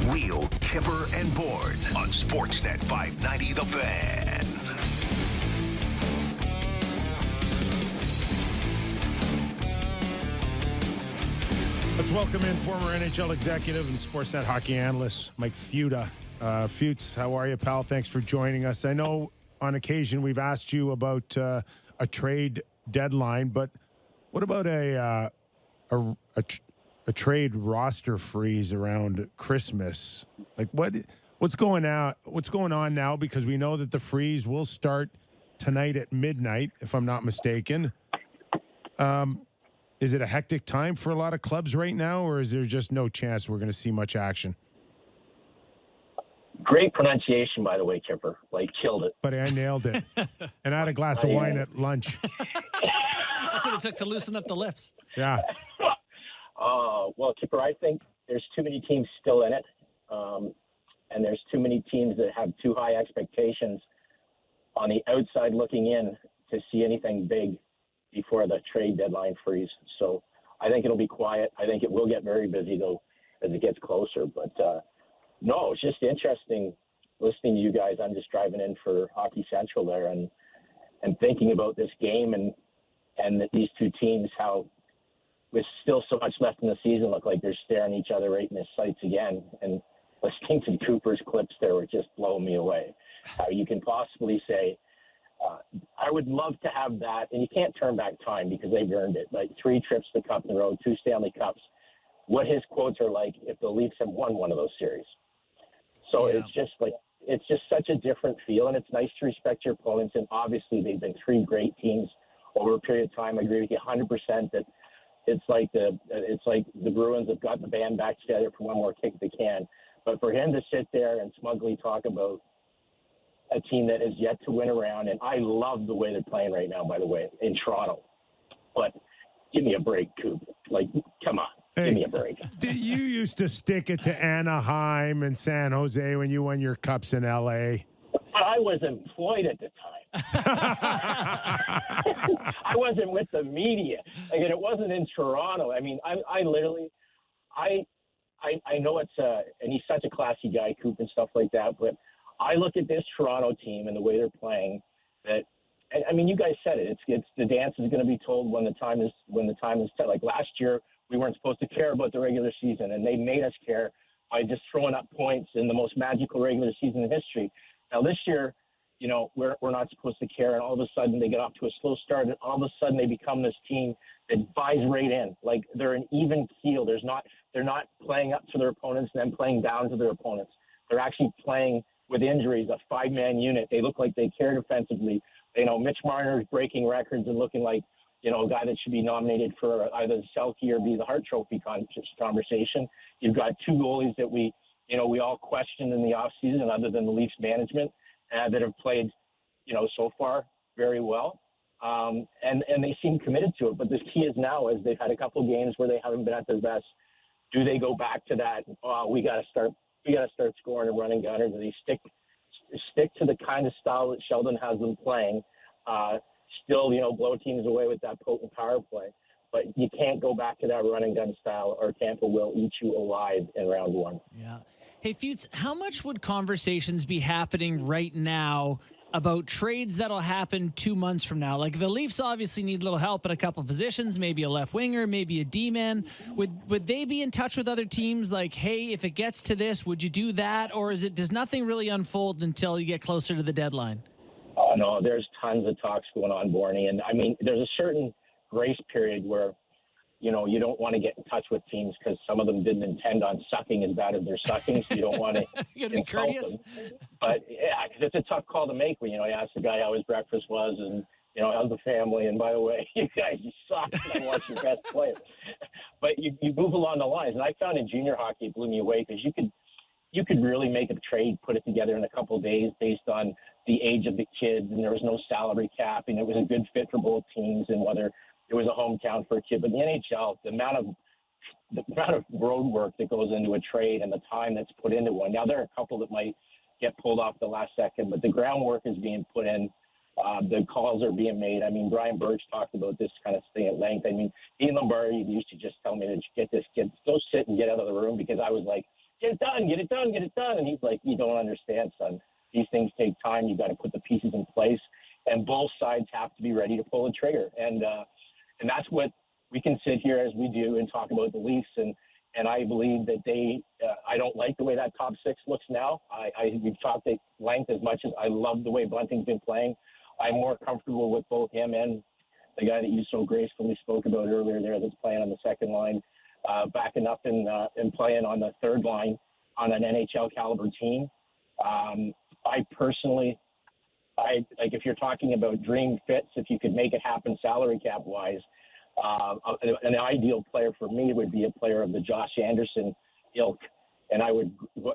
real Kyper and Bourne on Sportsnet 590 The Fan. Let's welcome in former NHL executive and Sportsnet hockey analyst Mike Futa. Futes, how are you, pal? Thanks for joining us. I know on occasion we've asked you about a trade deadline, but what about a trade roster freeze around Christmas? Like what's going on now? Because we know that the freeze will start tonight at midnight, if I'm not mistaken. Is it a hectic time for a lot of clubs right now, or is there just no chance we're going to see much action? Great pronunciation, by the way, Kyper. Like, killed it. But I nailed it. And I had a glass of wine at lunch. That's what it took to loosen up the lips. Yeah. Well, Kyper, I think there's too many teams still in it. And there's too many teams that have too high expectations on the outside looking in to see anything big before the trade deadline freeze. So I think it'll be quiet. I think it will get very busy, though, as it gets closer. But, no, it's just interesting listening to you guys. I'm just driving in for Hockey Central there and thinking about this game and that these two teams, how with still so much left in the season, look like they're staring each other right in the sights again. And listening to Cooper's clips there were just blowing me away. How you can possibly say, I would love to have that, and you can't turn back time because they've earned it. Like 3 trips to the Cup in a row, 2 Stanley Cups. What his quotes are like if the Leafs have won one of those series. So Yeah. it's just such a different feel, and it's nice to respect your opponents. And obviously, they've been 3 great teams over a period of time. I agree with you 100% that it's like the Bruins have got the band back together for one more kick at the can. But for him to sit there and smugly talk about a team that is yet to win a round, and I love the way they're playing right now, by the way, in Toronto. But give me a break, Coop. Like, come on, give me a break. You used to stick it to Anaheim and San Jose when you won your cups in L.A. But I was employed at the time. I wasn't with the media. Like, and it wasn't in Toronto. I mean, I literally, I know it's and he's such a classy guy, Coop, and stuff like that, but I look at this Toronto team and the way they're playing. That, I mean, you guys said it. It's the dance is going to be told when the time is set. Like last year, we weren't supposed to care about the regular season, and they made us care by just throwing up points in the most magical regular season in history. Now this year, you know, we're not supposed to care, and all of a sudden they get off to a slow start, and all of a sudden they become this team that buys right in. Like they're an even keel. They're not playing up to their opponents and then playing down to their opponents. They're actually playing with injuries, a 5-man unit. They look like they care defensively. You know, Mitch Marner's breaking records and looking like, you know, a guy that should be nominated for either the Selke or be the Hart Trophy conversation. You've got 2 goalies that we all questioned in the offseason, other than the Leafs management, that have played, you know, so far very well. And they seem committed to it. But the key is now, as they've had a couple of games where they haven't been at their best, do they go back to that? We got to start scoring and running gun, or do they stick to the kind of style that Sheldon has them playing? Still, you know, blow teams away with that potent power play. But you can't go back to that running gun style, or Tampa will eat you alive in round 1. Yeah. Hey, Futes, how much would conversations be happening right now about trades that'll happen 2 months from now? Like the Leafs obviously need a little help at a couple of positions, maybe a left winger, maybe a D-man. Would they be in touch with other teams like, hey, if it gets to this, would you do that? Or does nothing really unfold until you get closer to the deadline? Oh, no, there's tons of talks going on, Bourne. And I mean, there's a certain grace period where, you know, you don't want to get in touch with teams because some of them didn't intend on sucking as bad as they're sucking, so you don't want to you gotta be courteous. Them. But yeah, because it's a tough call to make when, you know, you ask the guy how his breakfast was and, you know, how's the family, and by the way, you guys, you suck, and I want your best player. But you move along the lines, and I found in junior hockey it blew me away because you could really make a trade, put it together in a couple of days based on the age of the kids, and there was no salary cap, and it was a good fit for both teams, and whether it was a hometown for a kid. But in the NHL, the amount of road work that goes into a trade and the time that's put into one. Now, there are a couple that might get pulled off the last second, but the groundwork is being put in. The calls are being made. I mean, Brian Birch talked about this kind of thing at length. I mean, Ian Lombardi used to just tell me to get this kid, go sit and get out of the room, because I was like, get it done, get it done, get it done. And he's like, you don't understand, son. These things take time. You got to put the pieces in place, and both sides have to be ready to pull the trigger. And that's what we can sit here as we do and talk about the Leafs. And I believe that I don't like the way that top six looks now. We've talked at length as much as I love the way Bunting's been playing. I'm more comfortable with both him and the guy that you so gracefully spoke about earlier there that's playing on the second line, backing up and playing on the third line on an NHL caliber team. I personally, like if you're talking about dream fits, if you could make it happen salary cap wise, an ideal player for me would be a player of the Josh Anderson ilk. And I would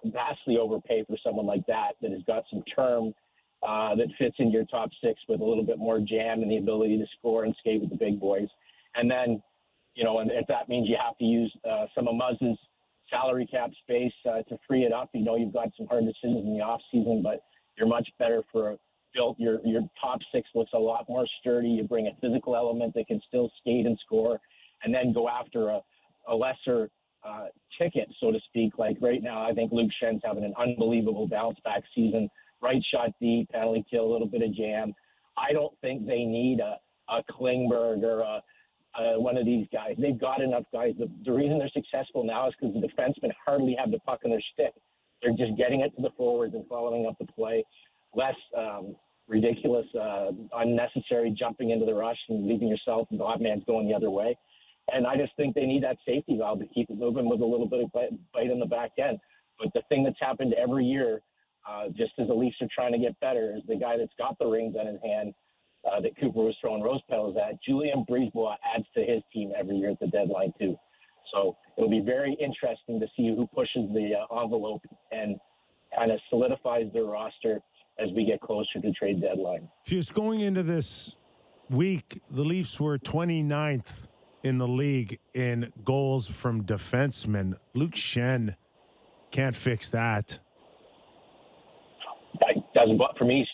vastly overpay for someone like that has got some term, that fits in your top six with a little bit more jam and the ability to score and skate with the big boys. And then, and if that means you have to use some of Muzz's salary cap space to free it up, you've got some hard decisions in the off season, but you're much better for built. Your top six looks a lot more sturdy. You bring a physical element that can still skate and score, and then go after a lesser ticket, so to speak. Like right now, I think Luke Schen's having an unbelievable bounce back season. Right shot deep, penalty kill, a little bit of jam. I don't think they need a Klingberg or one of these guys. They've got enough guys. The reason they're successful now is because the defensemen hardly have the puck in their stick. They're just getting it to the forwards and following up the play. Less ridiculous, unnecessary jumping into the rush and leaving yourself and the hot man's going the other way. And I just think they need that safety valve to keep it moving with a little bit of bite in the back end. But the thing that's happened every year, just as the Leafs are trying to get better, is the guy that's got the rings on his hand that Cooper was throwing rose petals at. Julien Brisebois adds to his team every year at the deadline too. So it'll be very interesting to see who pushes the envelope and kind of solidifies their roster as we get closer to trade deadline. Fuse, going into this week, the Leafs were 29th in the league in goals from defensemen. Luke Schenn can't fix that. For me,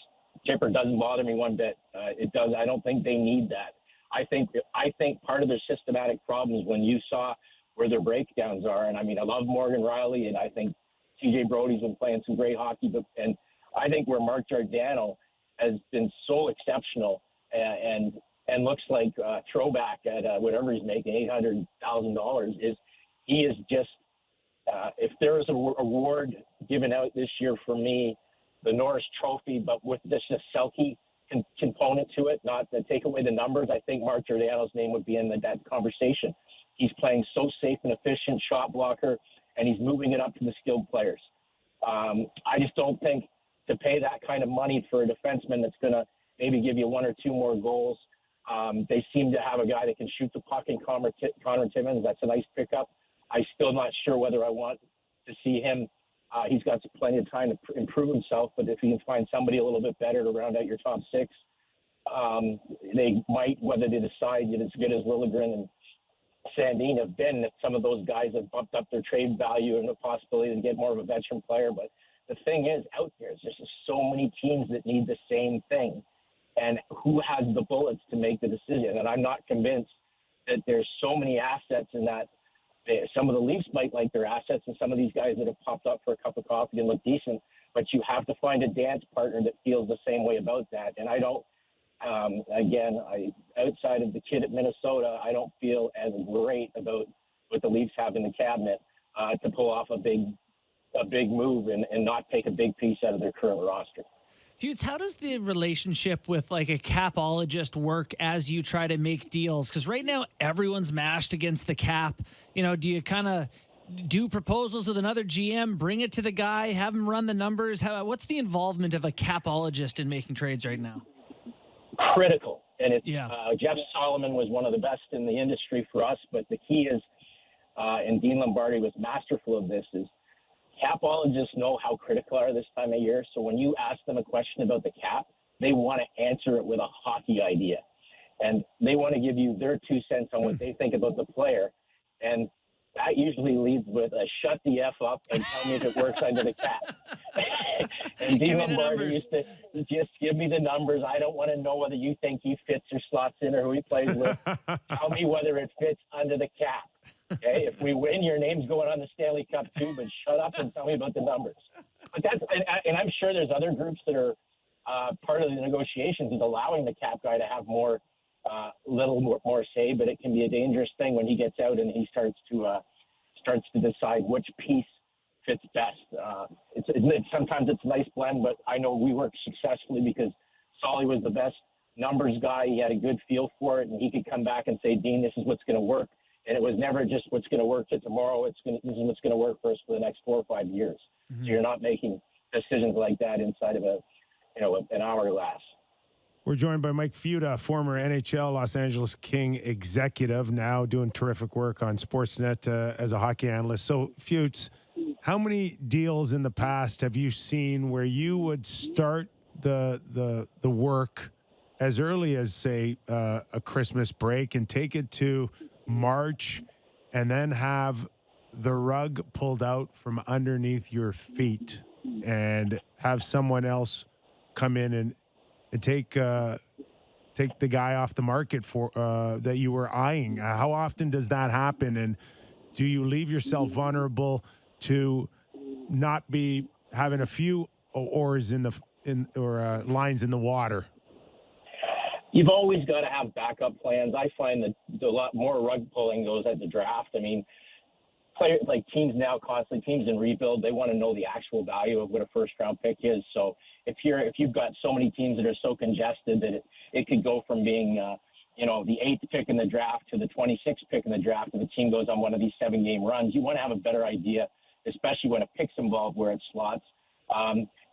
Kyper doesn't bother me one bit. It does. I don't think they need that. I think part of their systematic problem is when you saw where their breakdowns are. And I mean, I love Morgan Riley, and I think TJ Brody's been playing some great hockey, and I think where Mark Giordano has been so exceptional and looks like a throwback at whatever he's making, $800,000, is he is just if there is a award given out this year for me, the Norris Trophy, but with this Selke component to it, not to take away the numbers, I think Mark Giordano's name would be in that conversation. He's playing so safe and efficient, shot blocker, and he's moving it up to the skilled players. I just don't think to pay that kind of money for a defenseman that's going to maybe give you one or two more goals. They seem to have a guy that can shoot the puck in Connor Timmins. That's a nice pickup. I'm still not sure whether I want to see him. He's got plenty of time to improve himself, but if you can find somebody a little bit better to round out your top six, they might, whether they decide that as good as Liljegren and Sandin have been, that some of those guys have bumped up their trade value and the possibility to get more of a veteran player. But the thing is, out there's just so many teams that need the same thing. And who has the bullets to make the decision? And I'm not convinced that there's so many assets in that. Some of the Leafs might like their assets, and some of these guys that have popped up for a cup of coffee and look decent, but you have to find a dance partner that feels the same way about that. And I don't, outside of the kid at Minnesota, I don't feel as great about what the Leafs have in the cabinet to pull off a big move and not take a big piece out of their current roster. Hughes, how does the relationship with like a capologist work as you try to make deals? Because right now everyone's mashed against the cap. Do you kind of do proposals with another GM, bring it to the guy, have him run the numbers? What's the involvement of a capologist in making trades right now? Critical. And Jeff Solomon was one of the best in the industry for us, but the key is, and Dean Lombardi was masterful of this, is capologists know how critical are this time of year. So when you ask them a question about the cap, they want to answer it with a hockey idea. And they want to give you their 2 cents on what they think about the player. And that usually leads with a shut the F up and tell me if it works under the cap. And Dean Lombardi used to just give me the numbers. I don't want to know whether you think he fits or slots in or who he plays with. Tell me whether it fits under the cap. Okay, if we win, your name's going on the Stanley Cup too. But shut up and tell me about the numbers. But and I'm sure there's other groups that are part of the negotiations is allowing the cap guy to have more, little more say. But it can be a dangerous thing when he gets out and he starts to decide which piece fits best. Sometimes it's a nice blend, but I know we worked successfully because Solly was the best numbers guy. He had a good feel for it, and he could come back and say, Dean, this is what's going to work. And it was never just what's going to work for tomorrow. This is what's going to work for us for the next 4 or 5 years. Mm-hmm. So you're not making decisions like that inside of an hourglass. We're joined by Mike Futa, former NHL Los Angeles King executive, now doing terrific work on Sportsnet as a hockey analyst. So, Futes, how many deals in the past have you seen where you would start the work as early as, say, a Christmas break and take it to March and then have the rug pulled out from underneath your feet and have someone else come in and take the guy off the market for that you were eyeing? How often does that happen? And do you leave yourself vulnerable to not be having a few oars or lines in the water? You've always got to have backup plans. I find that a lot more rug pulling goes at the draft. I mean, players like teams in rebuild, they want to know the actual value of what a first round pick is. So if you've got so many teams that are so congested that it could go from being the 8th pick in the draft to the 26th pick in the draft, and the team goes on one of these 7-game runs, you want to have a better idea, especially when a pick's involved, where it slots.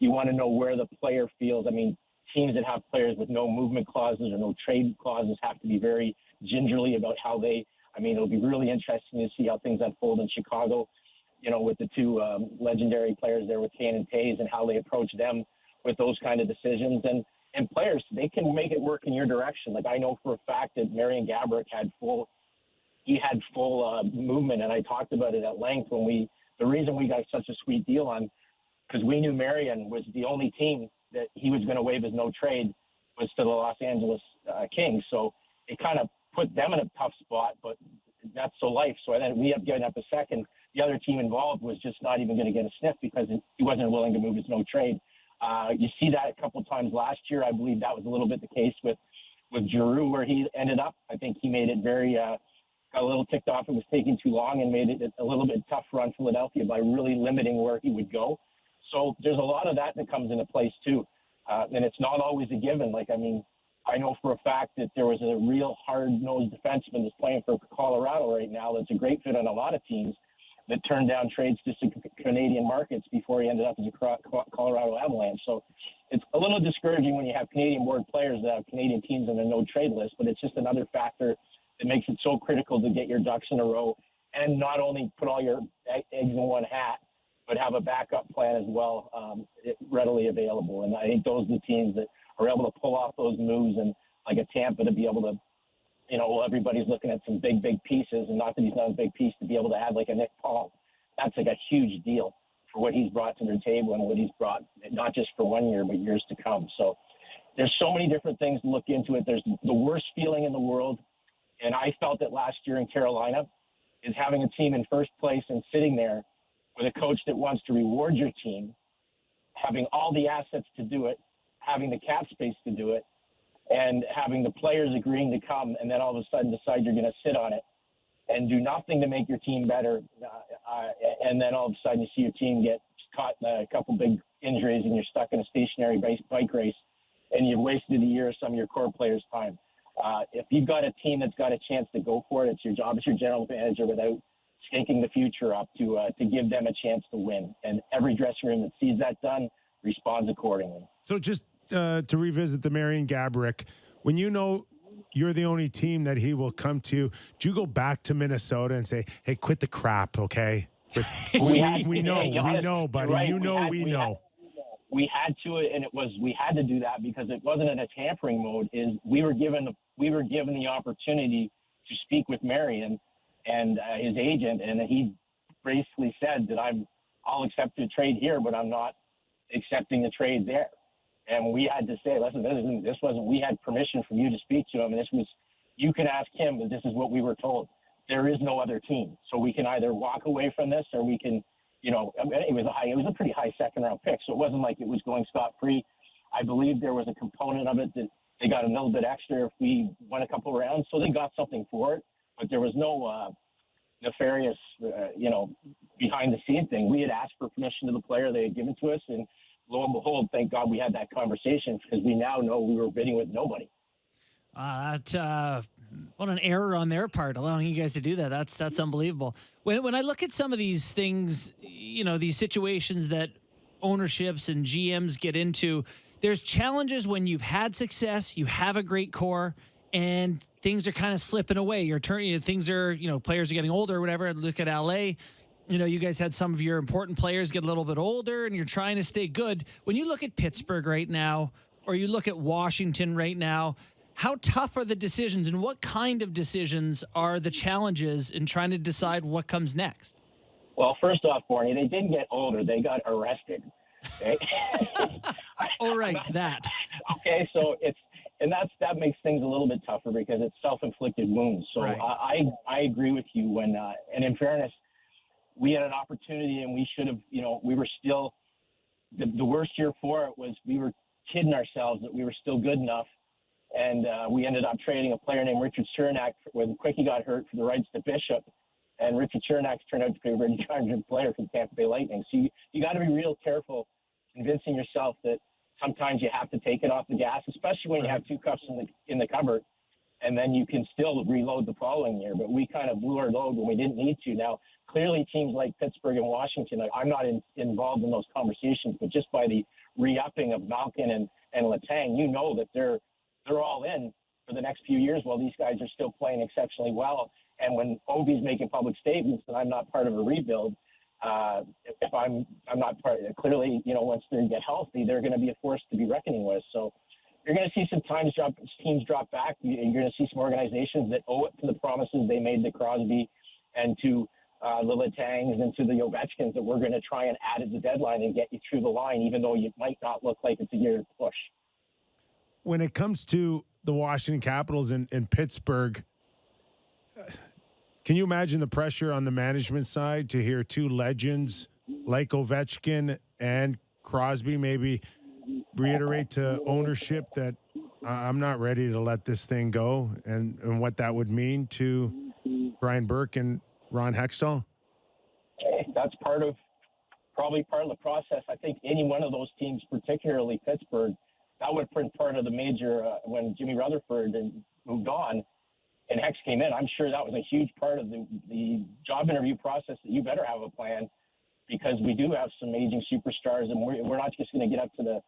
You want to know where the player feels. I mean, teams that have players with no movement clauses or no trade clauses have to be very gingerly about how it'll be really interesting to see how things unfold in Chicago, with the two legendary players there with Kane and Taves and how they approach them with those kind of decisions. And players, they can make it work in your direction. Like, I know for a fact that Marian Gaborik had full movement, and I talked about it at length the reason we got such a sweet deal on, because we knew Marian was the only team that he was going to waive his no trade was to the Los Angeles Kings. So it kind of put them in a tough spot, but that's so life. So then we ended up giving up a second. The other team involved was just not even going to get a sniff because he wasn't willing to move his no trade. You see that a couple of times last year. I believe that was a little bit the case with Giroux, where he ended up. I think he made it got a little ticked off. It was taking too long and made it a little bit tough for Philadelphia by really limiting where he would go. So there's a lot of that comes into place too. And it's not always a given. I know for a fact that there was a real hard-nosed defenseman that's playing for Colorado right now that's a great fit on a lot of teams that turned down trades to Canadian markets before he ended up as a Colorado Avalanche. So it's a little discouraging when you have Canadian-born players that have Canadian teams on a no-trade list, but it's just another factor that makes it so critical to get your ducks in a row and not only put all your eggs in one hat, but have a backup plan as well, readily available. And I think those are the teams that are able to pull off those moves, and like a Tampa to be able to, everybody's looking at some big pieces, and not that he's not a big piece, to be able to have like a Nick Paul. That's like a huge deal for what he's brought to their table and what he's brought, not just for 1 year, but years to come. So there's so many different things to look into it. There's the worst feeling in the world, and I felt it last year in Carolina, is having a team in first place and sitting there with a coach that wants to reward your team, having all the assets to do it, having the cap space to do it, and having the players agreeing to come, and then all of a sudden decide you're going to sit on it and do nothing to make your team better. And then all of a sudden you see your team get caught in a couple big injuries and you're stuck in a stationary bike race, and you've wasted a year of some of your core players' time. If you've got a team that's got a chance to go for it, it's your job as your general manager, without stinking the future up, to give them a chance to win. And every dressing room that sees that done responds accordingly. So just to revisit the Marian Gaborik, when you're the only team that he will come to, do you go back to Minnesota and say, hey, quit the crap, okay? We know, buddy. Right. We know. We had to, and we had to do that because it wasn't in a tampering mode. We were given the opportunity to speak with Marian and his agent, and he basically said that I'll accept the trade here, but I'm not accepting the trade there. And we had to say, listen, we had permission from you to speak to him, and you can ask him, but this is what we were told. there is no other team. So we can either walk away from this or we can, it was a pretty high second round pick. So it wasn't like it was going scot-free. I believe there was a component of it that they got a little bit extra if we won a couple rounds. So they got something for it, but there was no nefarious, behind the scene thing. We had asked for permission to the player. They had given to us. And lo and behold, thank God we had that conversation because we now know we were bidding with nobody. What an error on their part, allowing you guys to do that. That's unbelievable. When I look at some of these things, these situations that ownerships and GMs get into, there's challenges when you've had success, you have a great core, and things are kind of slipping away. Things are, players are getting older or whatever. Look at LA. You guys had some of your important players get a little bit older, and you're trying to stay good. When you look at Pittsburgh right now, or you look at Washington right now, how tough are the decisions, and what kind of decisions are the challenges in trying to decide what comes next? Well, first off, Bourne, they didn't get older. They got arrested. Okay? Oh, right, that. Okay, so that makes things a little bit tougher because it's self-inflicted wounds. So right. I agree with you when, and in fairness, we had an opportunity and we should have, we were still, the worst year for it was we were kidding ourselves that we were still good enough. And we ended up trading a player named Richard Cernak when Quickie got hurt for the rights to Bishop. And Richard Cernak's turned out to be a very good player for the Tampa Bay Lightning. So you got to be real careful convincing yourself that sometimes you have to take it off the gas, especially when you have two cups in the cupboard, and then you can still reload the following year. But we kind of blew our load when we didn't need to. Now, clearly teams like Pittsburgh and Washington, I'm not involved in those conversations, but just by the re-upping of Malkin and Letang, that they're all in for the next few years while these guys are still playing exceptionally well. And when Ovi's making public statements that I'm not part of a rebuild, if I'm not part, clearly, once they get healthy, they're going to be a force to be reckoning with. So you're going to see some teams drop back. You're going to see some organizations that owe it to the promises they made to Crosby and to the Letangs and to the Ovechkins that we're going to try and add at the deadline and get you through the line, even though you might not look like it's a year to push. When it comes to the Washington Capitals and Pittsburgh, can you imagine the pressure on the management side to hear two legends like Ovechkin and Crosby maybe reiterate to ownership that I'm not ready to let this thing go, and what that would mean to Brian Burke and Ron Hextall? That's probably part of the process. I think any one of those teams, particularly Pittsburgh, that would have been part of the major when Jimmy Rutherford moved on and Hex came in. I'm sure that was a huge part of the job interview process, that you better have a plan, because we do have some aging superstars, and we're not just going to get up to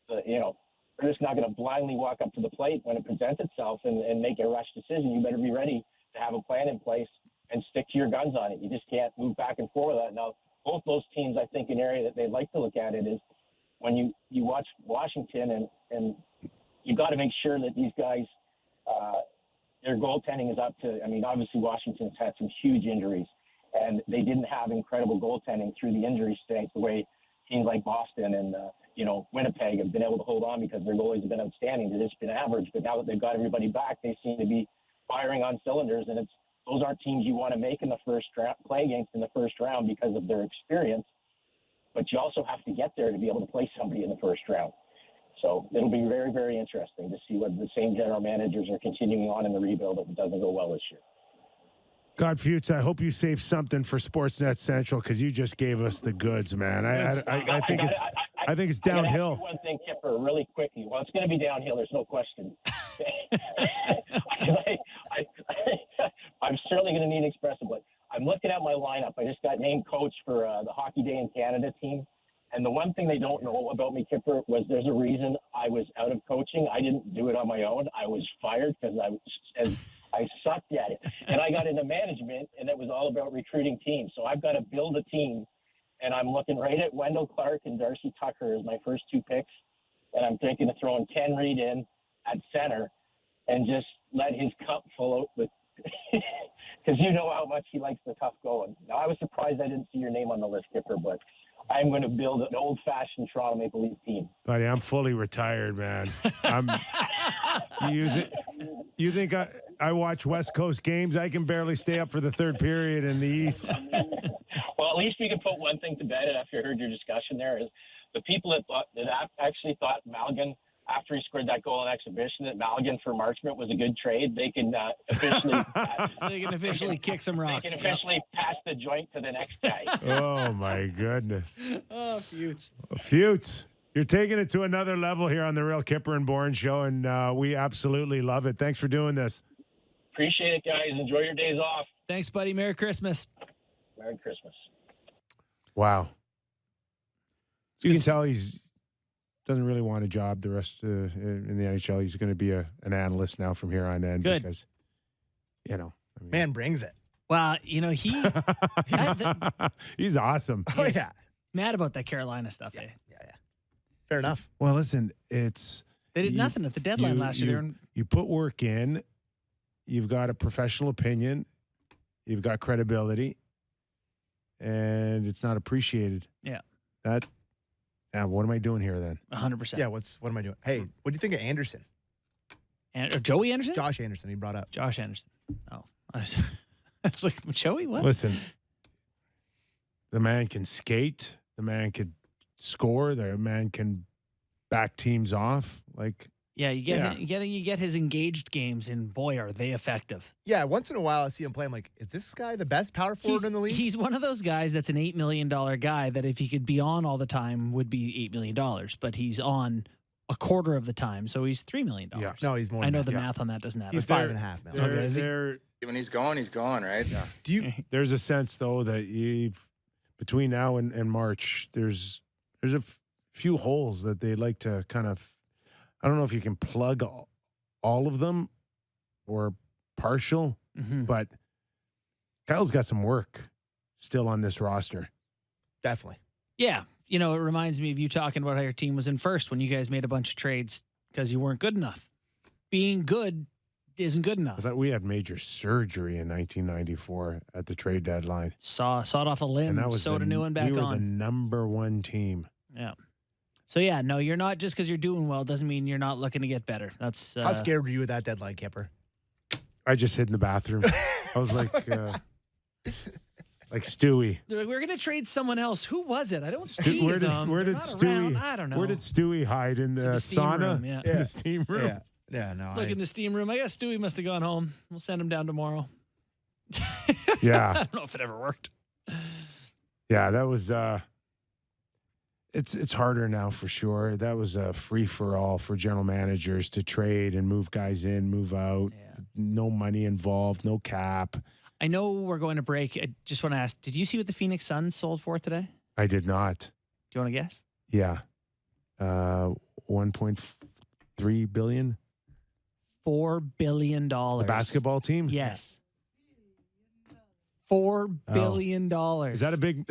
we're just not going to blindly walk up to the plate when it presents itself and make a rush decision. You better be ready to have a plan in place and stick to your guns on it. You just can't move back and forth with that. Now, both those teams, I think an area that they'd like to look at it is when you watch Washington and you got to make sure that these guys, their goaltending is up to, obviously Washington's had some huge injuries, and they didn't have incredible goaltending through the injury strength the way teams like Boston and, Winnipeg have been able to hold on because their goalies have been outstanding. They've just been average, but now that they've got everybody back, they seem to be firing on cylinders, and those aren't teams you want to make in the first round, play against in the first round because of their experience, but you also have to get there to be able to play somebody in the first round. So it'll be very, very interesting to see whether the same general managers are continuing on in the rebuild if it doesn't go well this year. God, Futa, I hope you save something for Sportsnet Central, because you just gave us the goods, man. I think it's downhill. One thing, Kyper, really quickly. Well, it's going to be downhill. There's no question. I'm certainly going to need expressive, but I'm looking at my lineup. I just got named coach for the Hockey Day in Canada team. And the one thing they don't know about me, Kyper, was there's a reason I was out of coaching. I didn't do it on my own. I was fired because I sucked at it. And I got into management, and it was all about recruiting teams. So I've got to build a team, and I'm looking right at Wendell Clark and Darcy Tucker as my first two picks. And I'm thinking of throwing Ken Reed in at center and just let his cup float with – because you know how much he likes the tough going. Now, I was surprised I didn't see your name on the list, Kyper, but – I'm going to build an old-fashioned Toronto Maple Leaf team. Buddy, I'm fully retired, man. You think I watch West Coast games. I can barely stay up for the third period in the East. Well, at least we can put one thing to bed after I heard your discussion there is the people that actually thought Malgin, after he scored that goal in exhibition, that Malgin for Marchment was a good trade. They can officially kick some rocks. They can officially pass the joint to the next guy. Oh, my goodness. Oh, Futes. Futes. You're taking it to another level here on the Real Kyper and Bourne show, and we absolutely love it. Thanks for doing this. Appreciate it, guys. Enjoy your days off. Thanks, buddy. Merry Christmas. Merry Christmas. Wow. You can tell he's doesn't really want a job the rest in the NHL. He's going to be an analyst now from here on in. Good. Because, I mean, Man brings it. Well, he's awesome. Oh, yeah. Mad about that Carolina stuff, eh? Yeah. Fair enough. Well, listen, They did nothing at the deadline last year. You put work in. You've got a professional opinion. You've got credibility. And it's not appreciated. Yeah. What am I doing here then? 100%. Yeah, what am I doing? Hey, what do you think of Anderson? Joey Anderson? Josh Anderson, he brought up. Josh Anderson. Oh. I was like, Joey, what? Listen, the man can skate. The man could score. The man can back teams off. You get his engaged games, and boy, are they effective. Yeah, once in a while I see him play. I'm like, is this guy the best power forward in the league? He's one of those guys that's an $8 million guy that if he could be on all the time would be $8 million, but he's on a quarter of the time, so he's $3 million. Yeah. No, he's more. I know than the that. math on that doesn't add He's up. $5.5 million. When he's gone, right? Yeah. There's a sense though that between now and March, there's a few holes that they like to kind of. I don't know if you can plug all of them or partial, but Kyle's got some work still on this roster. Definitely. Yeah. It reminds me of you talking about how your team was in first when you guys made a bunch of trades because you weren't good enough. Being good isn't good enough. I thought we had major surgery in 1994 at the trade deadline. Sawed off a limb, And that was sewed a new one back we were on. the number one team. Yeah. So, yeah, no, you're not just because you're doing well doesn't mean you're not looking to get better. That's How scared were you with that deadline, Kyper? I just hid in the bathroom. I was like Stewie. They're like, we're going to trade someone else. Who was it? I don't see Where them. did They're not Stewie? around. I don't know. Where did Stewie hide in the steam sauna? room, yeah. In the steam room. Yeah, no. Look in the steam room. I guess Stewie must have gone home. We'll send him down tomorrow. Yeah. I don't know if it ever worked. Yeah, that was it's harder now for sure. That was a free for all for general managers to trade and move guys in, move out. Yeah. No money involved, no cap. I know we're going to break. I just want to ask, did you see what the Phoenix Suns sold for today? I did not. Do you want to guess? Yeah. 1.3 billion. $4 billion. The basketball team? Yes. $4 billion. Is that a big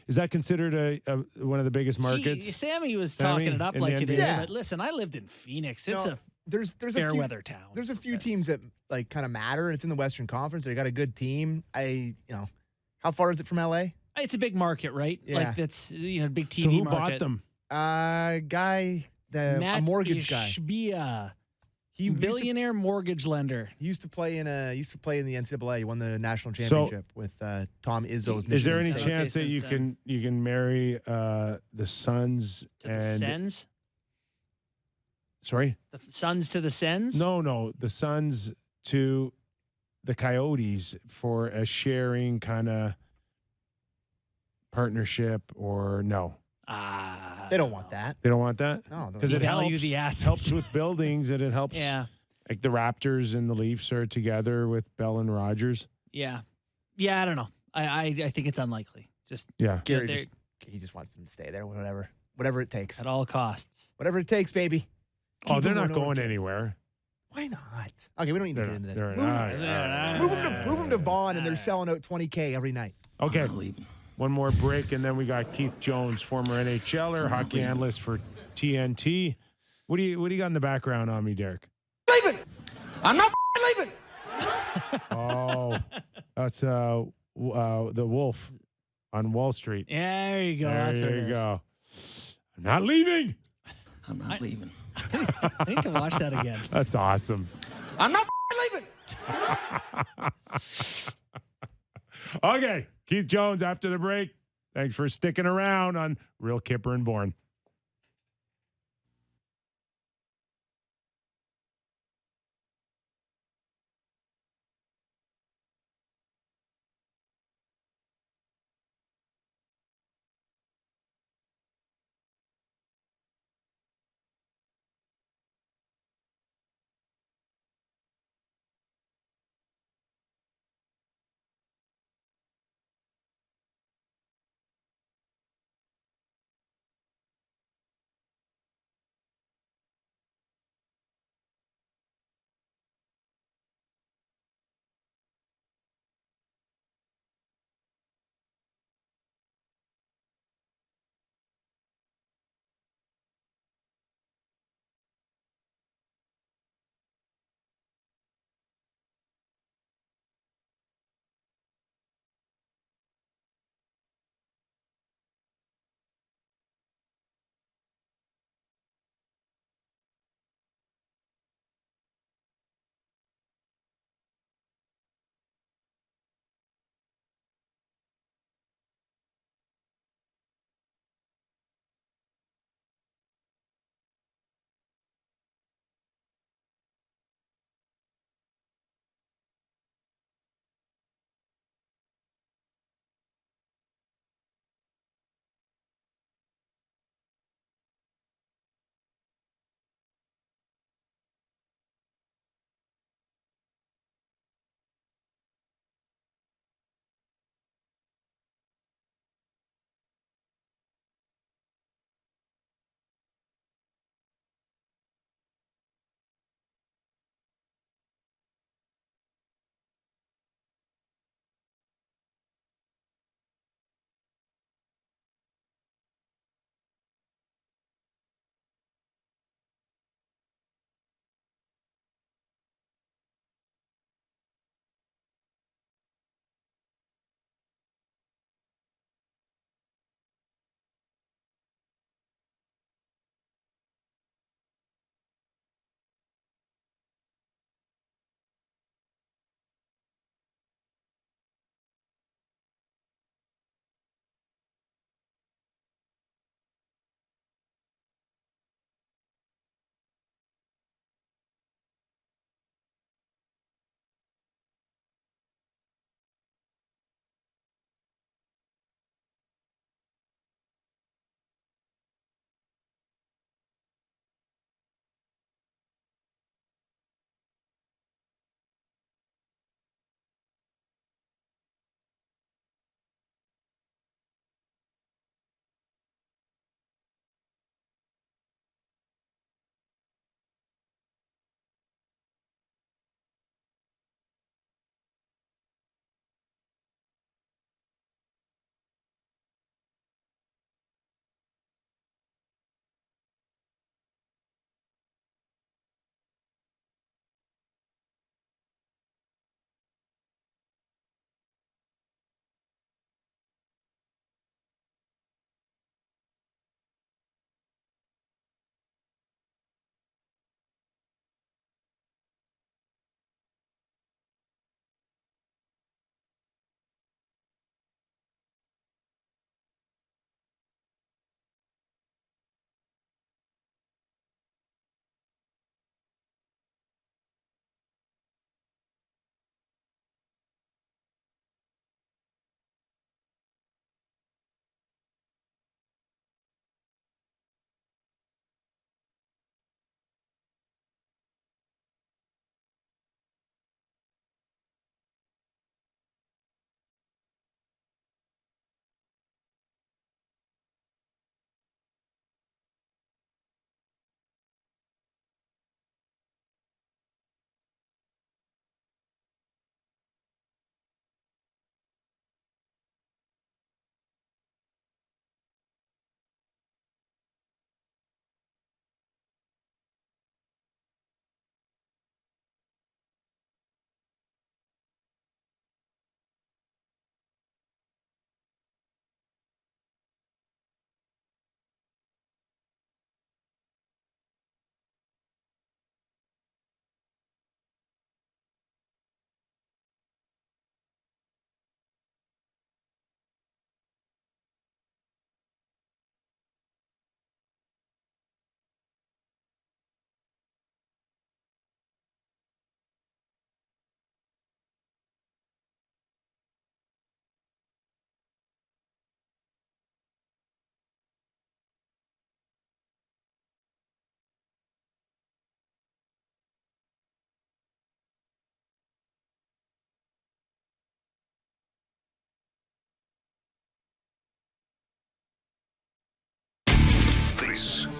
is that considered one of the biggest markets? Sammy was talking it up in like the it NBA? is, Yeah. but listen, I lived in Phoenix. It's a there's fair a few, weather town. There's a few teams that kind of matter. It's in the Western Conference. They got a good team. How far is it from LA? It's a big market, right? Yeah. Like that's big TV So who market. bought them? A mortgage guy. Shbia, He billionaire mortgage lender. He used to play in the NCAA. He won the national championship with Tom Izzo's. Is there any Michigan State. chance that you can marry the Suns To the and Sens? sorry? The Suns to the Sens? No, the Suns to the Coyotes for a sharing kind of partnership or no? They don't want that. They don't want that? No, Because it value helps, the assets. helps with buildings and it helps. Yeah. Like the Raptors and the Leafs are together with Bell and Rogers. Yeah. Yeah, I don't know. I think it's unlikely. Just Yeah. Gary he just wants them to stay there, whatever it takes. at all costs. Whatever it takes, baby. Oh, Keep they're them not going going anywhere. Why not? Okay, we don't need to get into this. They're Move them to Vaughan, and they're selling out $20K every night. Okay. One more break, and then we got Keith Jones, former NHLer, hockey analyst for TNT. What do you got in the background on me, Derek? Leaving. I'm not leaving. Oh, that's the Wolf on Wall Street. Yeah, there you go. That's what There it you is. go. I'm not leaving. I'm not leaving. I need to watch that again. That's awesome. I'm not leaving. Okay, Keith Jones after the break. Thanks for sticking around on Real Kyper and Bourne.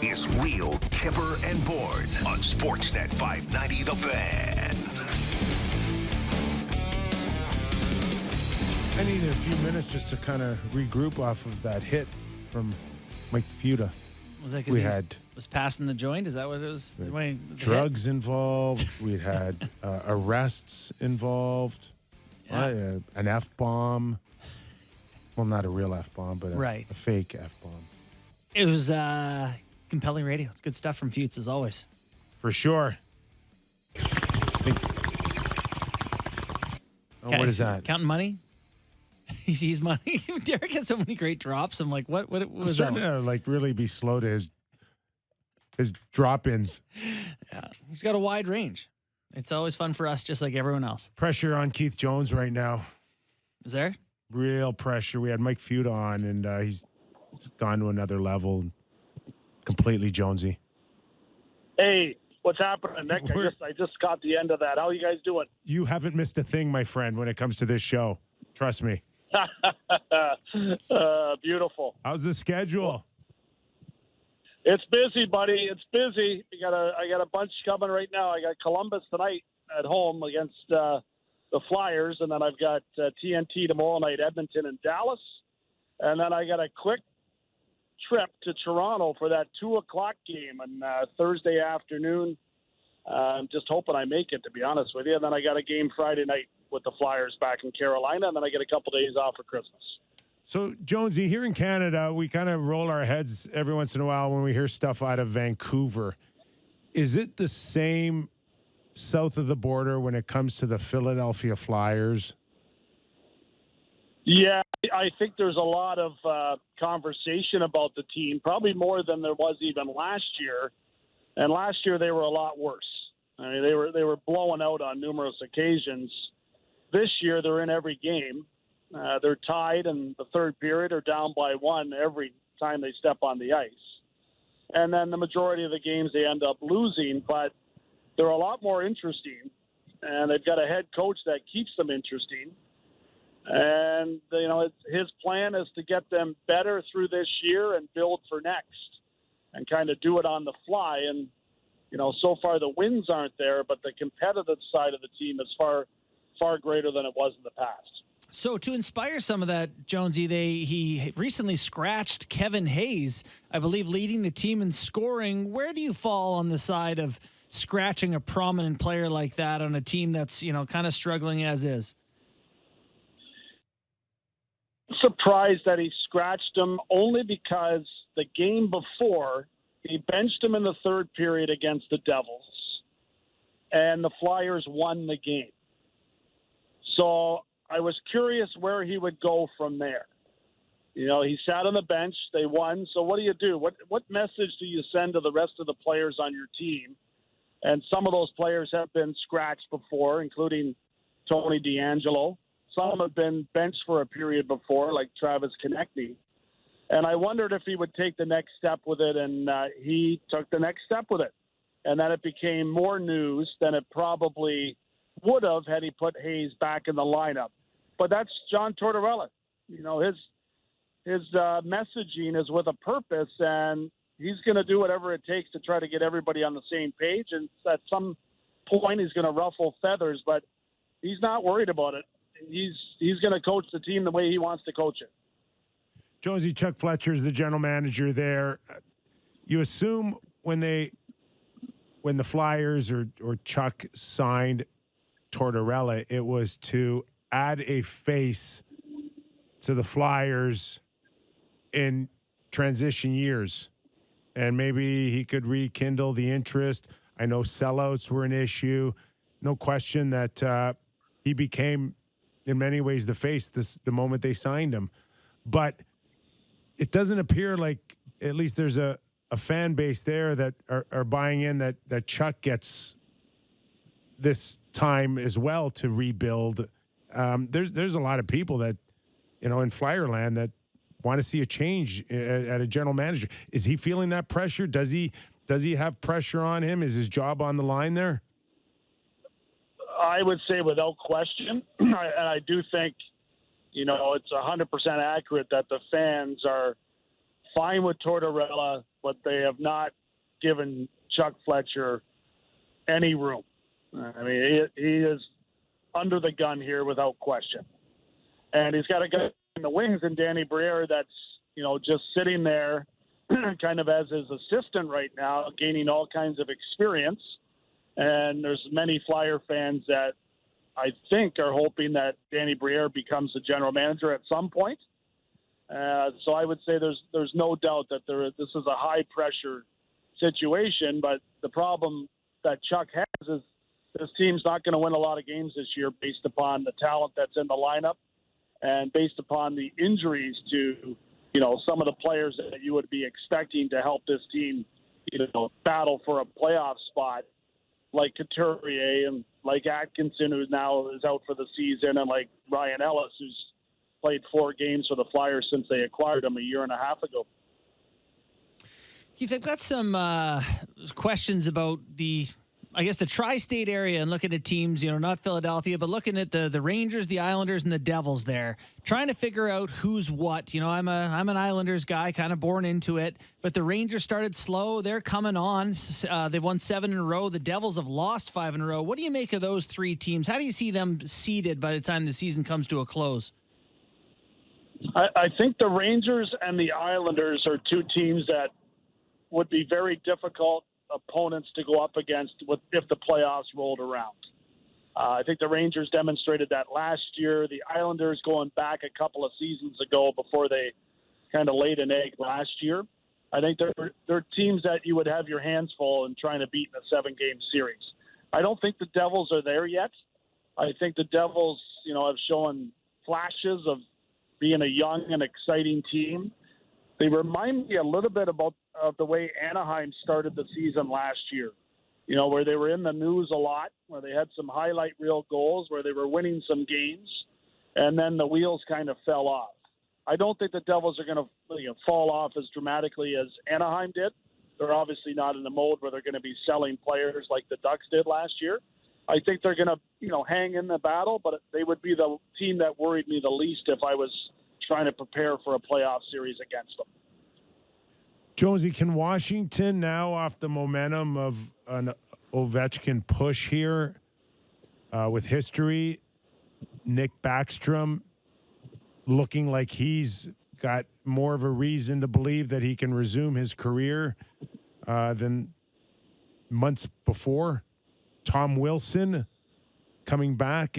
is Real Kyper and Bourne on Sportsnet 590 The Fan. I need a few minutes just to kind of regroup off of that hit from Mike Futa. Was that because he was passing the joint? Is that what it was? Drugs involved. We'd had arrests involved. Yeah. An F-bomb. Well, not a real F-bomb, but Right. a fake F-bomb. It was compelling radio. It's good stuff from Futs, as always. For sure. What is that? Counting money? He sees money. Derek has so many great drops. I'm like, what was I'm that? starting to really be slow to his drop-ins. Yeah, he's got a wide range. It's always fun for us, just like everyone else. Pressure on Keith Jones right now. Is there? Real pressure. We had Mike Futa on, and he's gone to another level. Completely Jonesy. Hey, what's happening, Nick? I just got the end of that. How are you guys doing? You haven't missed a thing, my friend, when it comes to this show. Trust me. Beautiful. How's the schedule? It's busy, buddy. It's busy. I got a bunch coming right now. I got Columbus tonight at home against the Flyers, and then I've got TNT tomorrow night, Edmonton and Dallas, and then I got a quick trip to Toronto for that 2:00 game on Thursday afternoon. I'm just hoping I make it, to be honest with you. And then I got a game Friday night with the Flyers back in Carolina, and then I get a couple days off for Christmas. So, Jonesy, here in Canada, we kind of roll our heads every once in a while when we hear stuff out of Vancouver. Is it the same south of the border when it comes to the Philadelphia Flyers? Yeah, I think there's a lot of conversation about the team, probably more than there was even last year. And last year they were a lot worse. I mean, they were blowing out on numerous occasions. This year they're in every game. They're tied in the third period or down by one every time they step on the ice. And then the majority of the games they end up losing, but they're a lot more interesting. And they've got a head coach that keeps them interesting. And, his plan is to get them better through this year and build for next and kind of do it on the fly. And, so far the wins aren't there, but the competitive side of the team is far, far greater than it was in the past. So to inspire some of that, Jonesy, he recently scratched Kevin Hayes, I believe, leading the team in scoring. Where do you fall on the side of scratching a prominent player like that on a team that's, kind of struggling as is? Surprised that he scratched him only because the game before he benched him in the third period against the Devils and the Flyers won the game. So I was curious where he would go from there. He sat on the bench, they won. So what do? What message do you send to the rest of the players on your team? And some of those players have been scratched before, including Tony DeAngelo. Some have been benched for a period before, like Travis Konechny. And I wondered if he would take the next step with it, and he took the next step with it. And then it became more news than it probably would have had he put Hayes back in the lineup. But that's John Tortorella. His messaging is with a purpose, and he's going to do whatever it takes to try to get everybody on the same page. And at some point, he's going to ruffle feathers, but he's not worried about it. He's going to coach the team the way he wants to coach it. Jonesy, Chuck Fletcher's the general manager there. You assume when the Flyers or Chuck signed Tortorella, it was to add a face to the Flyers in transition years. And maybe he could rekindle the interest. I know sellouts were an issue. No question that he became, in many ways, the face the moment they signed him. But it doesn't appear like, at least there's a fan base there that are buying in that Chuck gets this time as well to rebuild. There's a lot of people that, in Flyerland that want to see a change at a general manager. Is he feeling that pressure? Does he have pressure on him? Is his job on the line there? I would say without question, and I do think, it's 100% accurate that the fans are fine with Tortorella, but they have not given Chuck Fletcher any room. I mean, he is under the gun here without question. And he's got a guy in the wings in Danny Briere that's, just sitting there kind of as his assistant right now, gaining all kinds of experience. And there's many Flyer fans that I think are hoping that Danny Briere becomes the general manager at some point. So I would say there's no doubt that this is a high-pressure situation, but the problem that Chuck has is this team's not going to win a lot of games this year based upon the talent that's in the lineup and based upon the injuries to, some of the players that you would be expecting to help this team, battle for a playoff spot, like Couturier and like Atkinson, who now is out for the season, and like Ryan Ellis, who's played 4 games for the Flyers since they acquired him a year and a half ago. Keith, I've got some questions about the tri-state area and looking at teams, not Philadelphia, but looking at the Rangers, the Islanders, and the Devils there, trying to figure out who's what. I'm an Islanders guy, kind of born into it, but the Rangers started slow. They're coming on. They've won 7 in a row. The Devils have lost 5 in a row. What do you make of those 3 teams? How do you see them seeded by the time the season comes to a close? I think the Rangers and the Islanders are 2 teams that would be very difficult opponents to go up against if the playoffs rolled around. I think the Rangers demonstrated that last year. The Islanders going back a couple of seasons ago before they kind of laid an egg last year. I think they're teams that you would have your hands full in trying to beat in a 7-game series. I don't think the Devils are there yet. I think the Devils, have shown flashes of being a young and exciting team. They remind me a little bit of the way Anaheim started the season last year, where they were in the news a lot, where they had some highlight reel goals, where they were winning some games, and then the wheels kind of fell off. I don't think the Devils are going to fall off as dramatically as Anaheim did. They're obviously not in the mode where they're going to be selling players like the Ducks did last year. I think they're going to, hang in the battle, but they would be the team that worried me the least if I was trying to prepare for a playoff series against them. Jonesy, can Washington now, off the momentum of an Ovechkin push here with history, Nick Backstrom looking like he's got more of a reason to believe that he can resume his career than months before? Tom Wilson coming back,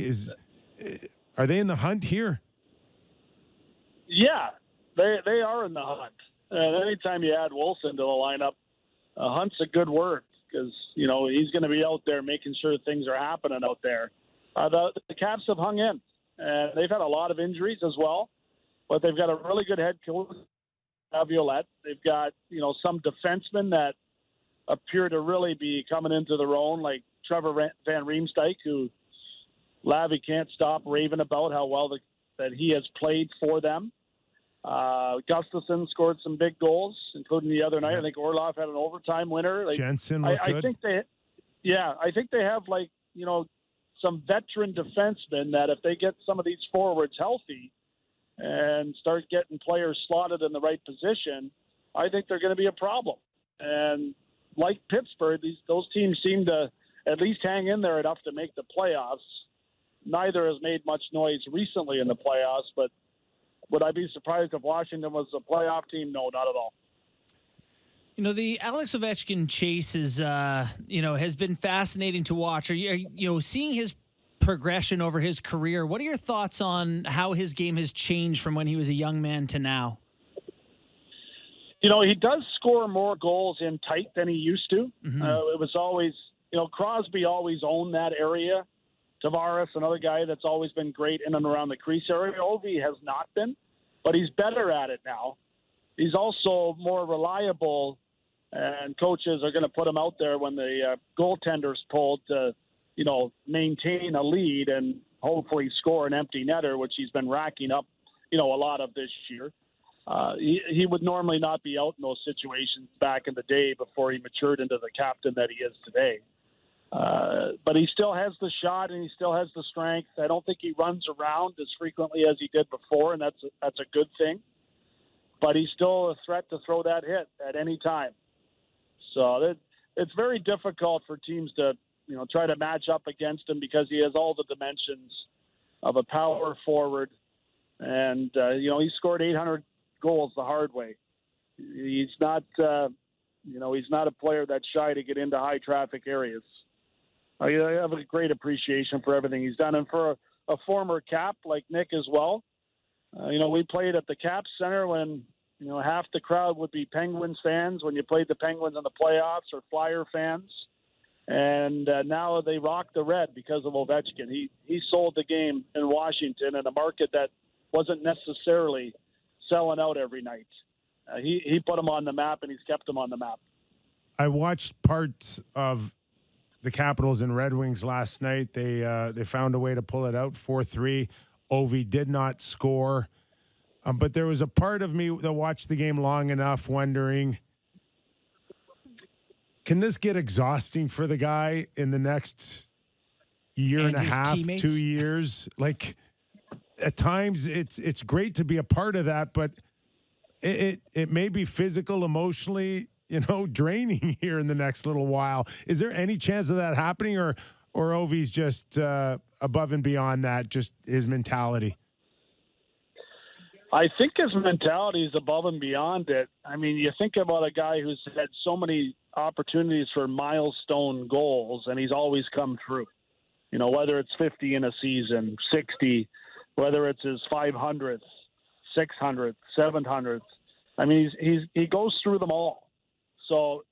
are they in the hunt here? Yeah, they are in the hunt. Anytime you add Wilson to the lineup, hunt's a good word because, he's going to be out there making sure things are happening out there. The Caps have hung in, and they've had a lot of injuries as well, but they've got a really good head coach, Violette. They've got, some defensemen that appear to really be coming into their own, like Trevor Van Riemsdyk, who Lavi can't stop raving about how well that he has played for them. Gustafsson scored some big goals, including the other night. I think Orlov had an overtime winner. Jensen looked good. I think they have some veteran defensemen that if they get some of these forwards healthy and start getting players slotted in the right position, I think they're going to be a problem. And like Pittsburgh, those teams seem to at least hang in there enough to make the playoffs. Neither has made much noise recently in the playoffs, but would I be surprised if Washington was a playoff team? No, not at all. The Alex Ovechkin chase is, has been fascinating to watch. Are you seeing his progression over his career? What are your thoughts on how his game has changed from when he was a young man to now? He does score more goals in tight than he used to. Mm-hmm. It was always, Crosby always owned that area. Tavares, another guy that's always been great in and around the crease area. Ovi has not been, but he's better at it now. He's also more reliable, and coaches are going to put him out there when the goaltender's pulled to, maintain a lead and hopefully score an empty netter, which he's been racking up, a lot of this year. He would normally not be out in those situations back in the day before he matured into the captain that he is today. But he still has the shot and he still has the strength. I don't think he runs around as frequently as he did before, and that's a good thing. but he's still a threat to throw that hit at any time. So it's very difficult for teams to, try to match up against him because he has all the dimensions of a power forward. And, he scored 800 goals the hard way. He's not, he's not a player that's shy to get into high traffic areas. I have a great appreciation for everything he's done. And for a former Cap like Nick as well, we played at the Cap Center when, half the crowd would be Penguins fans when you played the Penguins in the playoffs, or Flyer fans. And now they rock the red because of Ovechkin. He sold the game in Washington in a market that wasn't necessarily selling out every night. He put them on the map, and he's kept them on the map. I watched parts of the Capitals and Red Wings last night. They found a way to pull it out 4-3. Ovi did not score. But there was a part of me that watched the game long enough wondering, can this get exhausting for the guy in the next year and a half, teammates? 2 years? Like, at times it's great to be a part of that, but it may be physical, emotionally, draining here in the next little while. Is there any chance of that happening, or Ovi's just above and beyond that, just his mentality? I think his mentality is above and beyond it. I mean, you think about a guy who's had so many opportunities for milestone goals, and he's always come through. Whether it's 50 in a season, 60, whether it's his 500th, 600th, 700th. I mean, he goes through them all. So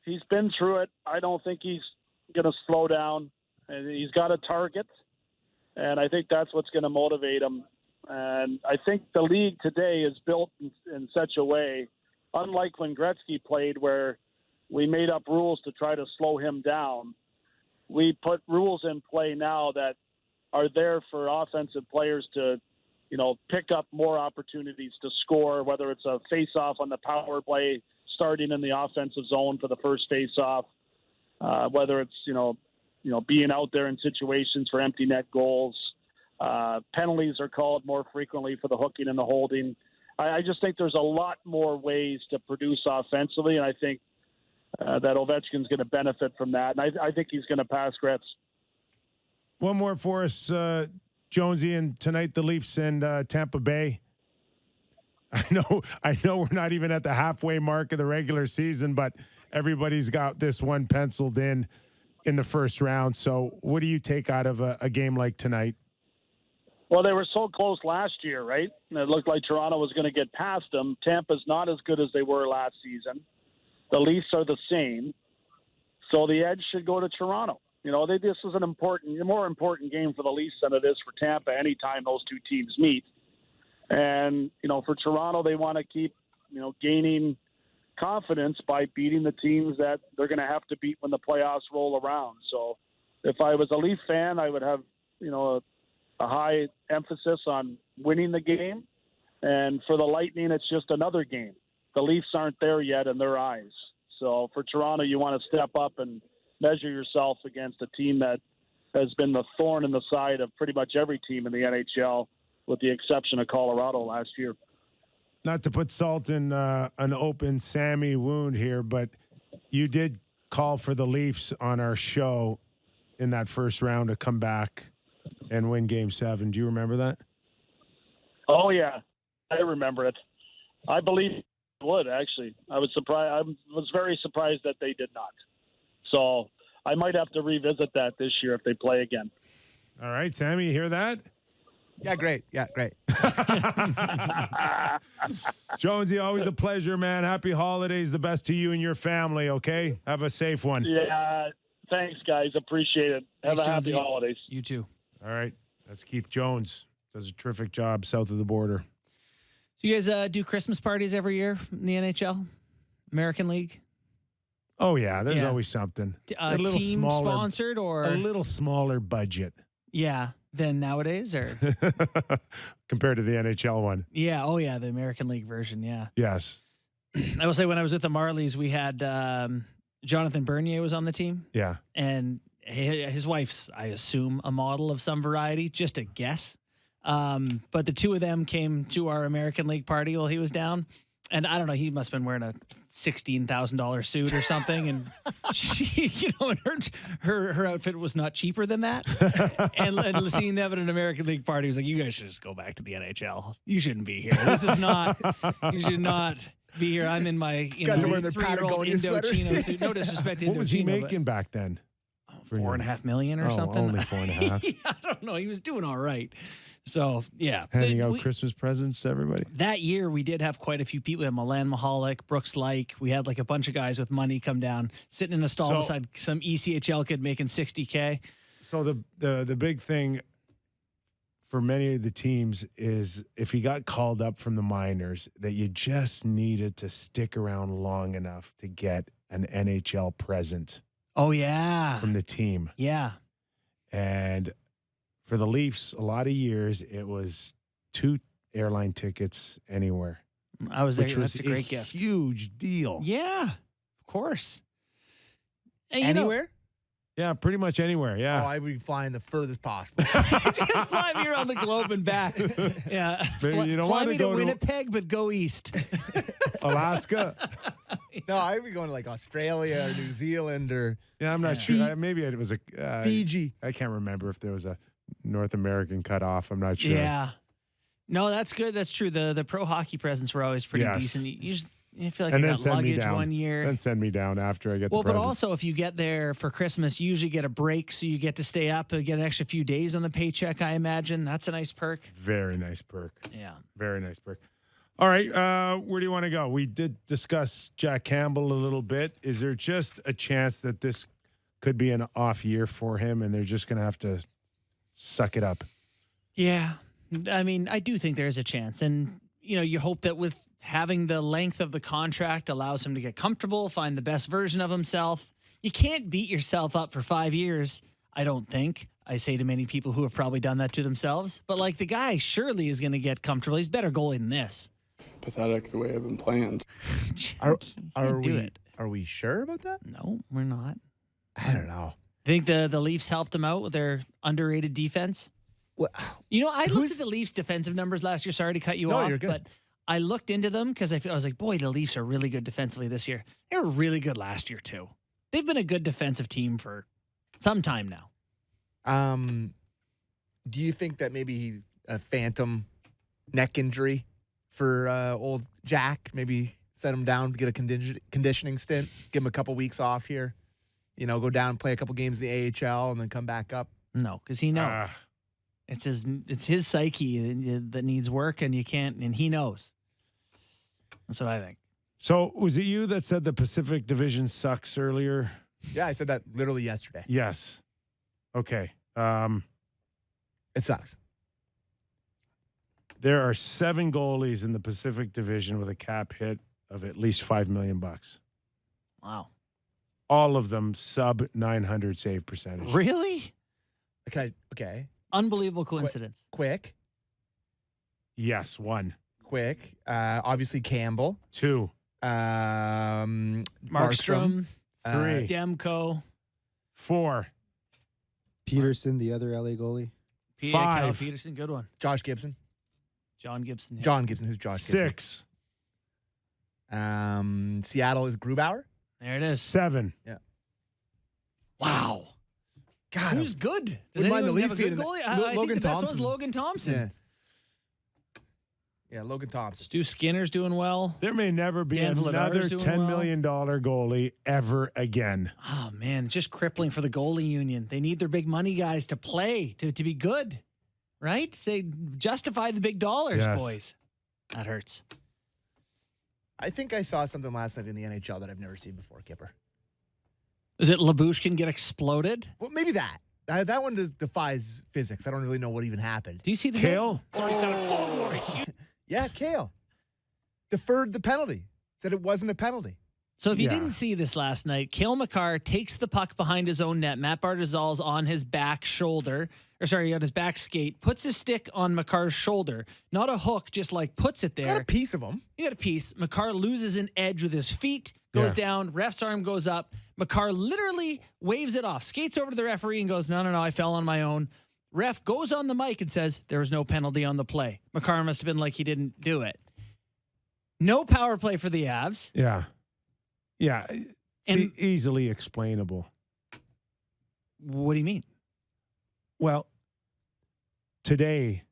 he's been through it. I don't think he's going to slow down. And he's got a target, and I think that's what's going to motivate him. And I think the league today is built in such a way, unlike when Gretzky played, where we made up rules to try to slow him down. We put rules in play now that are there for offensive players to, pick up more opportunities to score, whether it's a face-off on the power play, starting in the offensive zone for the first face-off, whether it's, being out there in situations for empty net goals. Penalties are called more frequently for the hooking and the holding. I just think there's a lot more ways to produce offensively, and I think that Ovechkin's going to benefit from that. And I think he's going to pass Gretz. One more for us, Jonesy, and tonight the Leafs and Tampa Bay. I know we're not even at the halfway mark of the regular season, but everybody's got this one penciled in the first round. So what do you take out of a game like tonight? Well, they were so close last year, right? And it looked like Toronto was going to get past them. Tampa's not as good as they were last season. The Leafs are the same. So the edge should go to Toronto. This is a more important game for the Leafs than it is for Tampa anytime those two teams meet. And, for Toronto, they want to keep, gaining confidence by beating the teams that they're going to have to beat when the playoffs roll around. So if I was a Leaf fan, I would have, a high emphasis on winning the game. And for the Lightning, it's just another game. The Leafs aren't there yet in their eyes. So for Toronto, you want to step up and measure yourself against a team that has been the thorn in the side of pretty much every team in the NHL, with the exception of Colorado last year. Not to put salt in an open Sammy wound here, but you did call for the Leafs on our show in that first round to come back and win Game 7. Do you remember that? Oh, yeah. I remember it. I believe it would, actually. I was surprised. I was very surprised that they did not. So I might have to revisit that this year if they play again. All right, Sammy, you hear that? Yeah, great. Yeah, great. Jonesy, always a pleasure, man. Happy holidays. The best to you and your family, okay? Have a safe one. Yeah, thanks, guys. Appreciate it. Have a happy holidays. You too. All right. That's Keith Jones. Does a terrific job south of the border. Do you guys do Christmas parties every year in the NHL? American League? Oh, yeah. There's always something. A little team smaller, sponsored or? A little smaller budget. Yeah. Than nowadays, or? Compared to the NHL one. Yeah. Oh, yeah. The American League version. Yeah. Yes. I will say when I was with the Marlies, we had Jonathan Bernier was on the team. Yeah. And his wife's, I assume, a model of some variety, just a guess. But the two of them came to our American League party while he was down. And I don't know, he must have been wearing a $16,000 suit or something. And she, and her outfit was not cheaper than that. and seeing them at an American League party was like, you guys should just go back to the NHL. You shouldn't be here. You should not be here. I'm in my guys are wearing their 3-year-old Indochino suit. No disrespect to Indochino. What was he making back then? $4.5 million or something. Only 4.5. Yeah, I don't know. He was doing all right. So, yeah. Handing out Christmas presents to everybody. That year, we did have quite a few people. We had Milan Mahalik, Brooks Like. We had like a bunch of guys with money come down, sitting in a stall beside some ECHL kid making $60K. So the big thing for many of the teams is if you got called up from the minors, that you just needed to stick around long enough to get an NHL present. Oh, yeah. From the team. Yeah. And for the Leafs, a lot of years, it was 2 airline tickets anywhere. I was there. Which was That's a great gift. Huge deal. Yeah, of course. And Anywhere? Yeah, pretty much anywhere. Yeah. Oh, I would be flying the furthest possible. Just fly me around the globe and back. Yeah. Maybe you don't fly want me to go to Winnipeg, but go east. Alaska. No, I'd be going to like Australia or New Zealand or I'm not sure. Maybe it was a Fiji. I can't remember if there was a North American cutoff. I'm not sure. Yeah. No, that's good. That's true. The pro hockey presents were always pretty decent. You feel like and you then got send me luggage down. one year. Then send me down after I get the but present. also if you get there for Christmas, you usually get a break, so you get to stay up and get an extra few days on the paycheck, I imagine. That's a nice perk. Very nice perk. Yeah. Very nice perk. All right, where do you want to go? We did discuss Jack Campbell a little bit. Is there just a chance that this could be an off year for him and they're just going to have to suck it up? Yeah. I mean, I do think there's a chance. And, you hope that with having the length of the contract allows him to get comfortable, find the best version of himself. You can't beat yourself up for 5 years, I don't think. I say to many people who have probably done that to themselves. But, like, the guy surely is going to get comfortable. He's better goalie than this. Pathetic the way I've been playing. Are we sure about that? No, we're not. I don't know. Think the Leafs helped him out with their underrated defense? Well, I looked at the Leafs' defensive numbers last year. Sorry to cut you off, you're good. but I looked into them because I was like, boy, the Leafs are really good defensively this year. They were really good last year, too. They've been a good defensive team for some time now. Do you think that maybe a phantom neck injury for old Jack, maybe sent him down to get a conditioning stint, give him a couple weeks off here, go down and play a couple games in the AHL and then come back up? No, because he knows. It's his psyche that needs work, and he knows. That's what I think. So was it you that said the Pacific Division sucks earlier? Yeah, I said that literally yesterday. Yes. Okay. It sucks. There are 7 goalies in the Pacific Division with a cap hit of at least $5 million. Wow. All of them sub 900 save percentage. Really? Okay. Unbelievable coincidence. Quick. Yes, 1. Quick. Obviously Campbell. 2. Markstrom. 3. Demko. 4. Peterson, the other LA goalie. 5. Peterson, good one. Josh Gibson. John Gibson. Yeah. John Gibson. Who's Josh Gibson? 6. Seattle is Grubauer. There it is. 7. Yeah. Wow. God, who's good? Does wouldn't mind anyone the have a Leafs good being goalie? the- I think Logan the best Thompson. one's Logan Thompson. Yeah, Logan Thompson. Stu Skinner's doing well. There may never be Dan another Vladar's doing $10 million goalie ever again. Oh, man, it's just crippling for the goalie union. They need their big money guys to play, to be good, right? Say, justify the big dollars, Yes. boys. That hurts. I think I saw something last night in the NHL that I've never seen before, Kipper. Is it Labushkin get exploded? Well, maybe that. That one defies physics. I don't really know what even happened. Do you see the Kale? 37 forward. Yeah, Kale. Deferred the penalty. Said it wasn't a penalty. So if you Yeah. didn't see this last night, Cale Makar takes the puck behind his own net. Matt Bardazal's on his back shoulder, on his back skate, puts his stick on Makar's shoulder. Not a hook, just like puts it there. Got a piece of him. He got a piece. Makar loses an edge with his feet, goes down, ref's arm goes up. Makar literally waves it off, skates over to the referee and goes, no, I fell on my own. Ref goes on the mic and says there was no penalty on the play. Makar must have been like he didn't do it. No power play for the Avs. Yeah. Yeah. Easily explainable. What do you mean? Well, today,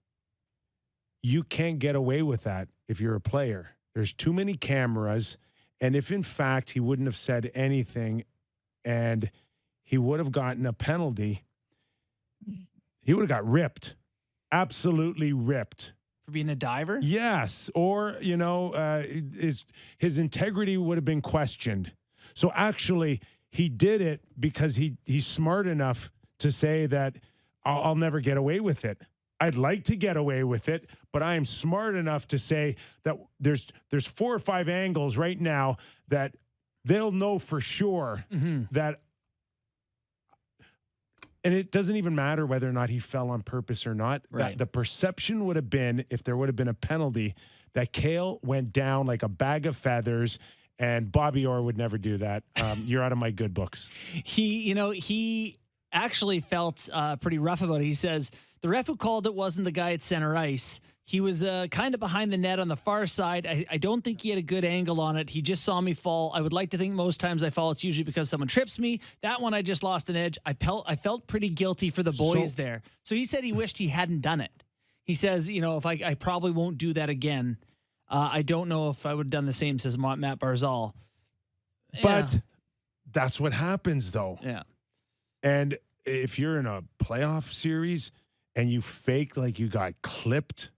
you can't get away with that if you're a player. There's too many cameras. And if, in fact, he wouldn't have said anything and he would have gotten a penalty, he would have got ripped. Absolutely ripped. For being a diver? Yes. Or, his integrity would have been questioned. So actually, he did it because he's smart enough to say that I'll never get away with it. I'd like to get away with it, but I am smart enough to say that there's 4 or 5 angles right now that they'll know for sure that. And it doesn't even matter whether or not he fell on purpose or not. Right. The perception would have been, if there would have been a penalty, that Cale went down like a bag of feathers, and Bobby Orr would never do that. You're out of my good books. He actually felt pretty rough about it. He says, the ref who called it wasn't the guy at center ice. He was kind of behind the net on the far side. I don't think he had a good angle on it. He just saw me fall. I would like to think most times I fall, it's usually because someone trips me. That one, I just lost an edge. I felt pretty guilty for the boys there. So he said he wished he hadn't done it. He says, if I probably won't do that again. I don't know if I would have done the same, says Matt Barzal. But that's what happens, though. Yeah. And if you're in a playoff series and you fake like you got clipped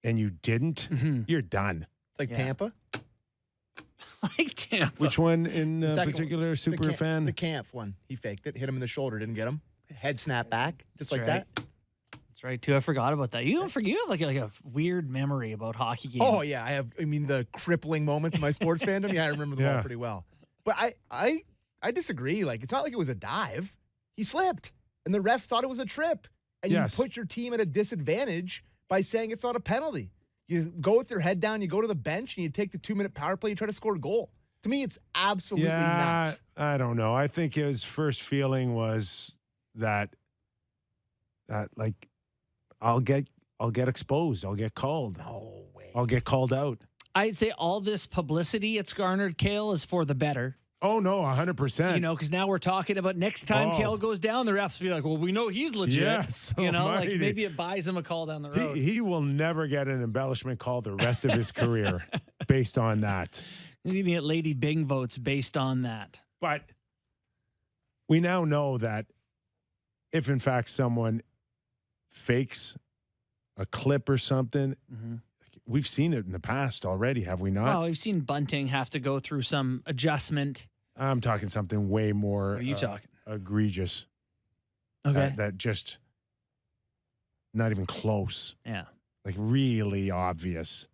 and you didn't, you're done. It's like Tampa. Like Tampa. Which one in particular, one, super fan? The Kampf one. He faked it, hit him in the shoulder, didn't get him. Head snap back, just like that. That's right, too. I forgot about that. You have like a weird memory about hockey games. Oh, yeah. I have, the crippling moments in my sports fandom. Yeah, I remember them all pretty well. But I disagree. Like, it's not like it was a dive. He slipped, and the ref thought it was a trip. And you put your team at a disadvantage by saying it's not a penalty. You go with your head down, you go to the bench, and you take the 2-minute power play, you try to score a goal. To me, it's absolutely nuts. I don't know. I think his first feeling was that like, I'll get exposed. I'll get called. No way. I'll get called out. I'd say all this publicity it's garnered, Cale, is for the better. Oh, no, 100%. Because now we're talking about next time Cale goes down, the refs will be like, well, we know he's legit. Yes. Like maybe it buys him a call down the road. He will never get an embellishment call the rest of his career based on that. He's going to get Lady Bing votes based on that. But we now know that if, in fact, someone fakes a clip or something, we've seen it in the past already, have we not? Oh, we've seen Bunting have to go through some adjustment. I'm talking something way more What are you talking? Egregious. Okay. That just not even close. Yeah. Like really obvious.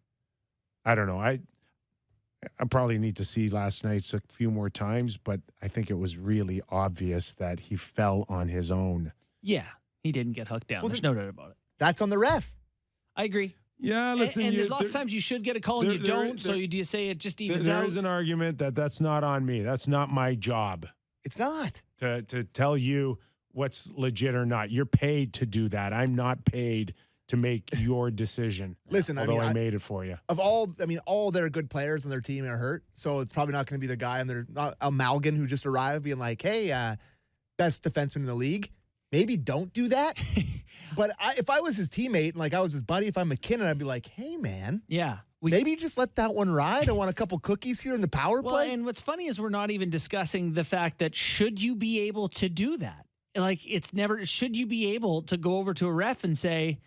I don't know. I probably need to see last night's a few more times, but I think it was really obvious that he fell on his own. Yeah. He didn't get hooked down. There's no doubt about it. That's on the ref. I agree. Yeah, listen. And there's lots of times you should get a call and you don't. So do you say it just evens out? There is an argument that that's not on me. That's not my job. It's not. To tell you what's legit or not. You're paid to do that. I'm not paid to make your decision. Listen, although I made it for you. All their good players on their team are hurt. So it's probably not going to be the guy on their Malgin who just arrived being like, hey, best defenseman in the league. Maybe don't do that. But if I was his teammate and I was his buddy, if I'm McKinnon, I'd be like, hey, man. Yeah. Maybe just let that one ride. I want a couple cookies here in the power play. Well, and what's funny is we're not even discussing the fact that should you be able to do that? Should you be able to go over to a ref and say,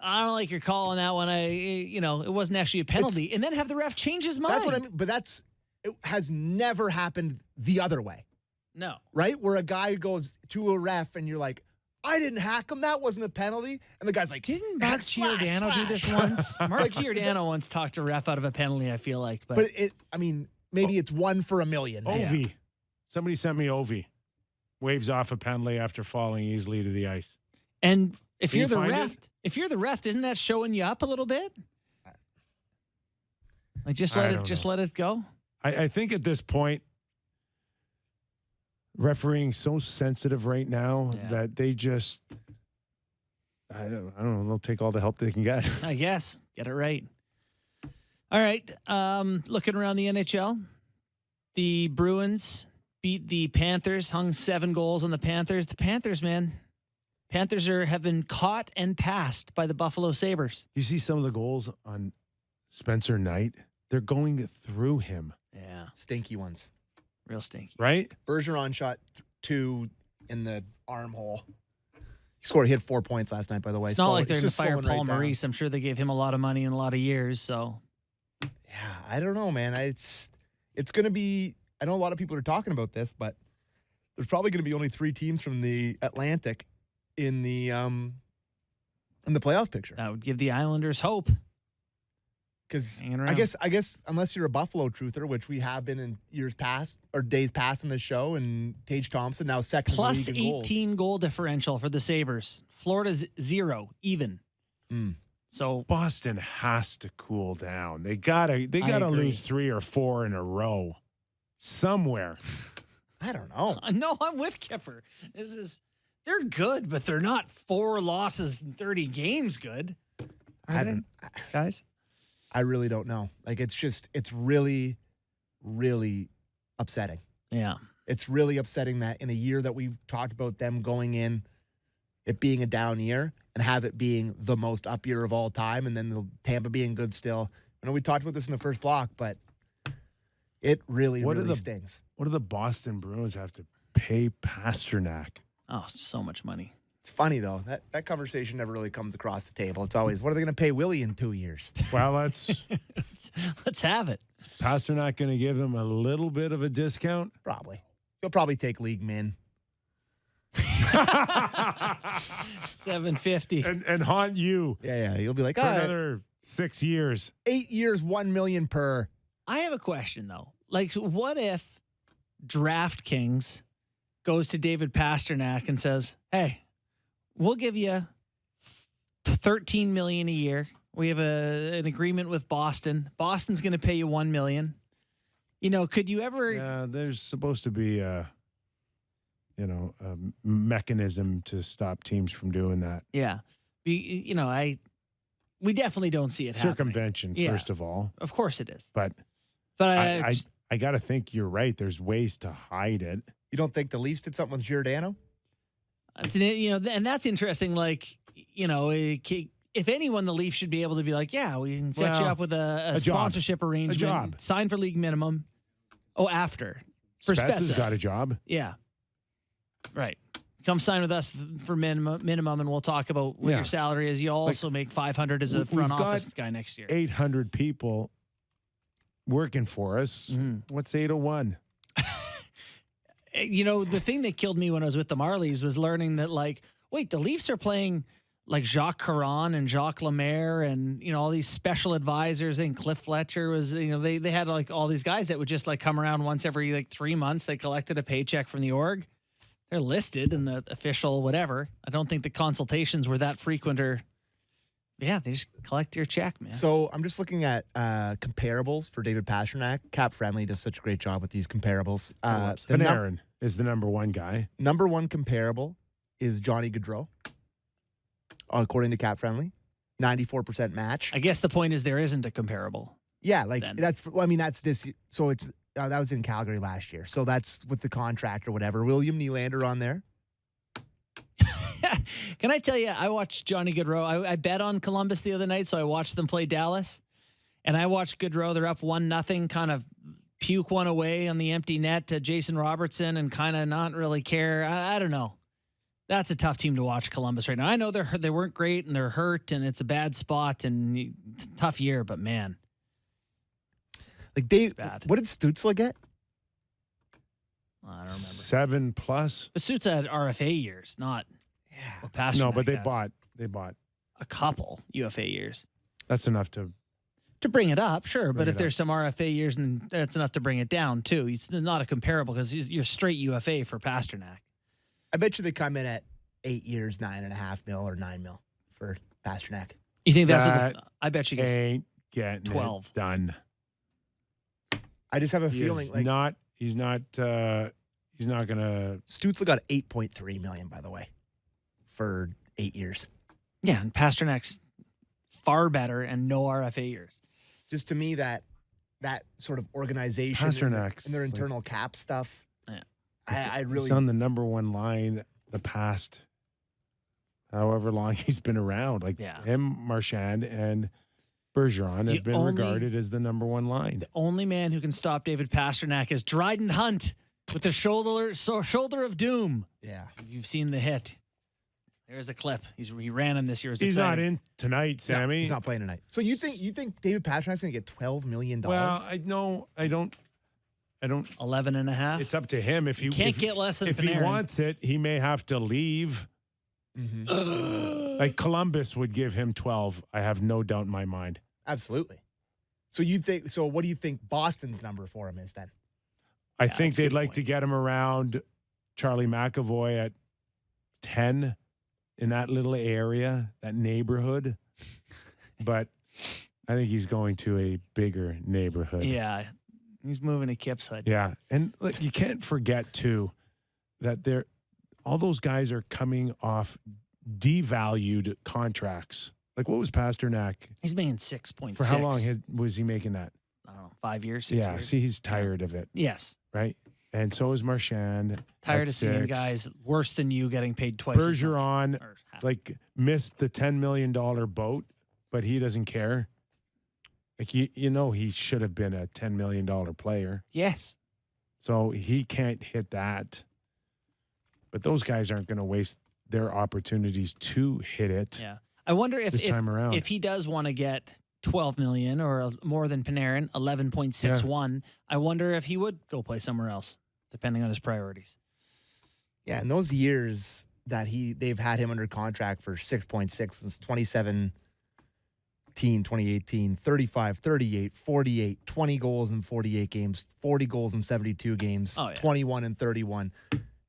I don't like your call on that one. It wasn't actually a penalty. And then have the ref change his mind. That's what I mean. But it has never happened the other way. No. Right? Where a guy goes to a ref and you're like, I didn't hack him. That wasn't a penalty. And the guy's like, didn't Mark Giordano do this once? Mark Giordano once talked a ref out of a penalty, I feel like. But maybe it's 1 for a million. Ovi. Yeah. Somebody sent me Ovi. Waves off a penalty after falling easily to the ice. And if you're the ref, isn't that showing you up a little bit? Just let it go. I think at this point, refereeing so sensitive right now that they just I don't know. They'll take all the help they can get. I guess. Get it right. All right. Looking around the NHL, the Bruins beat the Panthers, hung 7 goals on the Panthers. The Panthers, man. Panthers have been caught and passed by the Buffalo Sabres. You see some of the goals on Spencer Knight? They're going through him. Yeah. Stinky ones. Real stinky. Right? Bergeron shot 2 in the armhole. He hit 4 points last night, by the way. It's not like they're going to fire slowing Paul right down. Maurice. I'm sure they gave him a lot of money in a lot of years. So, Yeah, I don't know, man. It's going to be. I know a lot of people are talking about this, but there's probably going to be only 3 teams from the Atlantic in the playoff picture. that would give the Islanders hope. Because Hanging I around. guess unless you're a Buffalo truther, which we have been in years past or days past in the show, and Tage Thompson now second Plus in the league in goals. 18 goal differential for the Sabres. Florida's 0, even. So Boston has to cool down. They gotta agree. lose 3 or 4 in a row somewhere. I don't know. No, I'm with Kyper. They're good, but they're not 4 losses in 30 games good. Guys? I really don't know. Like, it's really, really upsetting. Yeah. It's really upsetting that in a year that we've talked about them going in, it being a down year, and have it being the most up year of all time, and then the Tampa being good still. I know we talked about this in the first block, but it really stings. What do the Boston Bruins have to pay Pasternak? Oh, so much money. It's funny, though. That conversation never really comes across the table. It's always, what are they going to pay Willie in 2 years? Well, let's have it. Pasternak going to give them a little bit of a discount? Probably. He'll probably take league min. $750 and haunt you. Yeah. He'll be like, for another 6 years. 8 years, $1 million per. I have a question, though. Like, what if DraftKings goes to David Pasternak and says, hey, we'll give you $13 million a year. We have an agreement with Boston. Boston's going to pay you $1 million. You know, could you ever? Yeah, there's supposed to be a mechanism to stop teams from doing that. Yeah, we definitely don't see it. Circumvention, happening. first of all. Of course it is. But I got to think you're right. There's ways to hide it. You don't think the Leafs did something with Giordano? And that's interesting. Like, if anyone, the Leafs should be able to be like, yeah, we can set you up with a sponsorship arrangement, sign for league minimum. Oh, after. For Spets has Spezza. got a job. Yeah. Right. Come sign with us for minimum, and we'll talk about what your salary is. You also make $500 as a front office guy next year. 800 people working for us. Mm-hmm. What's 801? The thing that killed me when I was with the Marlies was learning that, like, wait, the Leafs are playing like Jacques Caron and Jacques Lemaire and, all these special advisors. And Cliff Fletcher was, they had like all these guys that would just like come around once every like 3 months. They collected a paycheck from the org. They're listed in the official whatever. I don't think the consultations were that frequent they just collect your check, man. So I'm just looking at comparables for David Pasternak. Cap Friendly does such a great job with these comparables. Panarin is the number one guy. Number one comparable is Johnny Gaudreau, according to Cap Friendly. 94% match. I guess the point is there isn't a comparable. Yeah, like that's this. So it's that was in Calgary last year. So that's with the contract or whatever. William Nylander on there. Can I tell you, I watched Johnny Gaudreau. I bet on Columbus the other night, so I watched them play Dallas. And I watched Gaudreau. They're up 1-0, kind of puke one away on the empty net to Jason Robertson and kind of not really care. I don't know. That's a tough team to watch, Columbus, right now. I know they weren't great and they're hurt and it's a bad spot and it's a tough year, but man. Like Dave, what did Stützle get? I don't remember. 7+. But Suits had RFA years, not Pasternak. No, but they bought a couple UFA years. That's enough to bring it up, sure. But if there's some RFA years, then that's enough to bring it down too. It's not a comparable because you're straight UFA for Pasternak. I bet you they come in at 8 years, $9.5 million or $9 million for Pasternak. You think that's I bet you ain't getting 12 it done. I just have a feeling like he's not gonna. Stützle got $8.3 million, by the way, for 8 years. Yeah, and Pasternak's far better and no RFA years. Just to me, that sort of organization Pasternak, and their internal cap stuff. Yeah. I really. He's on the number one line the past however long he's been around. Like him, Marchand, and Bergeron have been regarded as the number one line. The only man who can stop David Pasternak is Dryden Hunt with the shoulder of doom. Yeah. You've seen the hit. There's a clip. He ran him this year. He's not in tonight, Sammy. No, he's not playing tonight. So you think David Pasternak's going to get $12 million? Well, I don't. 11.5. It's up to him. If you can't get less than if Panarin. he wants it, he may have to leave. Mm-hmm. Like Columbus would give him 12. I have no doubt in my mind. Absolutely. So you think? So what do you think Boston's number for him is then? I think they'd like to get him around Charlie McAvoy at 10 in that little area, that neighborhood. But I think he's going to a bigger neighborhood. Yeah. He's moving to Kip's Hood. Yeah. And look, you can't forget, too, that all those guys are coming off devalued contracts. Like, what was Pasternak? He's making 6.6. For how long was he making that? I don't know, 5 years, 6 Yeah, years. see, he's tired of it. Yes. Right? And so is Marchand. Tired at of seeing 6. guys worse than you getting paid twice as much. Bergeron, like, missed the $10 million boat, but he doesn't care. Like, he should have been a $10 million player. Yes. So he can't hit that. But those guys aren't going to waste their opportunities to hit it. Yeah. I wonder if he does want to get $12 million or more than Panarin, 11.61. I wonder if he would go play somewhere else, depending on his priorities. Yeah, in those years that they've had him under contract for 6.6 since 2017, 2018, 35, 38, 48, 20 goals in 48 games, 40 goals in 72 games, 21 and 31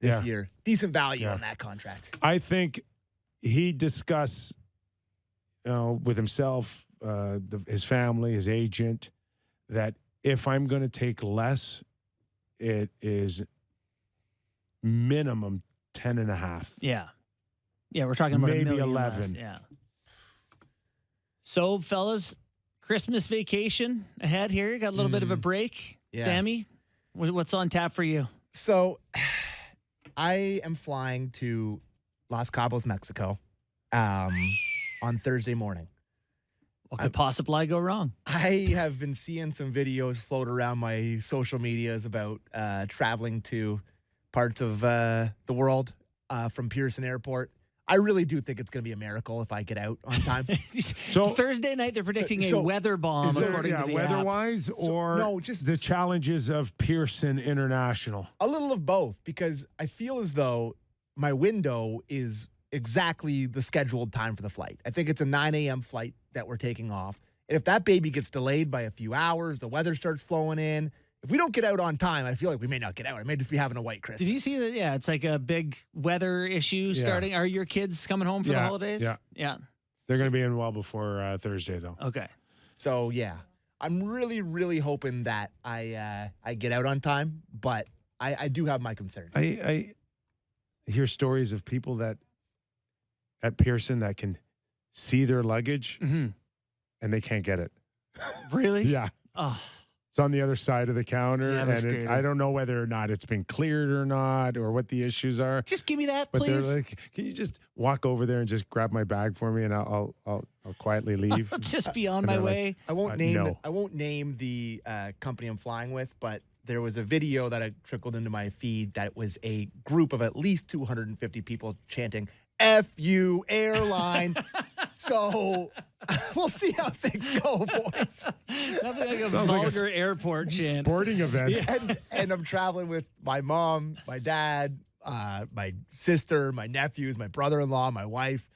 this year. Decent value on that contract. I think he discussed with himself, his family, his agent, that if I'm going to take less, it is minimum 10.5. Yeah. Yeah, we're talking about maybe 11. Less. Yeah. So, fellas, Christmas vacation ahead here. You got a little bit of a break. Yeah. Sammy, what's on tap for you? So, I am flying to Los Cabos, Mexico, on Thursday morning. What could possibly go wrong? I have been seeing some videos float around my social medias about traveling to parts of the world from Pearson Airport. I really do think it's going to be a miracle if I get out on time. So Thursday night, they're predicting a weather bomb, according to the weather-wise, or no, just the challenges of Pearson International? A little of both, because I feel as though my window is exactly the scheduled time for the flight. I think it's a 9 a.m. flight that we're taking off. And if that baby gets delayed by a few hours, the weather starts flowing in. If we don't get out on time, I feel like we may not get out. I may just be having a white Christmas. Did you see that? Yeah, it's like a big weather issue starting. Are your kids coming home for the holidays? Yeah. They're going to be in well before Thursday, though. Okay. So, yeah. I'm really, really hoping that I get out on time, but I do have my concerns. I hear stories of people that at Pearson that can see their luggage and they can't get it. Really? Yeah. Oh. It's on the other side of the counter, Devastating. and I don't know whether or not it's been cleared or not, or what the issues are. Just give me that, but please. They're like, can you just walk over there and just grab my bag for me, and I'll quietly leave. I'll just be on my way. I won't name the company I'm flying with, but there was a video that I trickled into my feed that was a group of at least 250 people chanting "F you, airline." So we'll see how things go, boys. Nothing like a vulgar airport chant. Sporting event. Yeah, and I'm traveling with my mom, my dad, my sister, my nephews, my brother-in-law, my wife.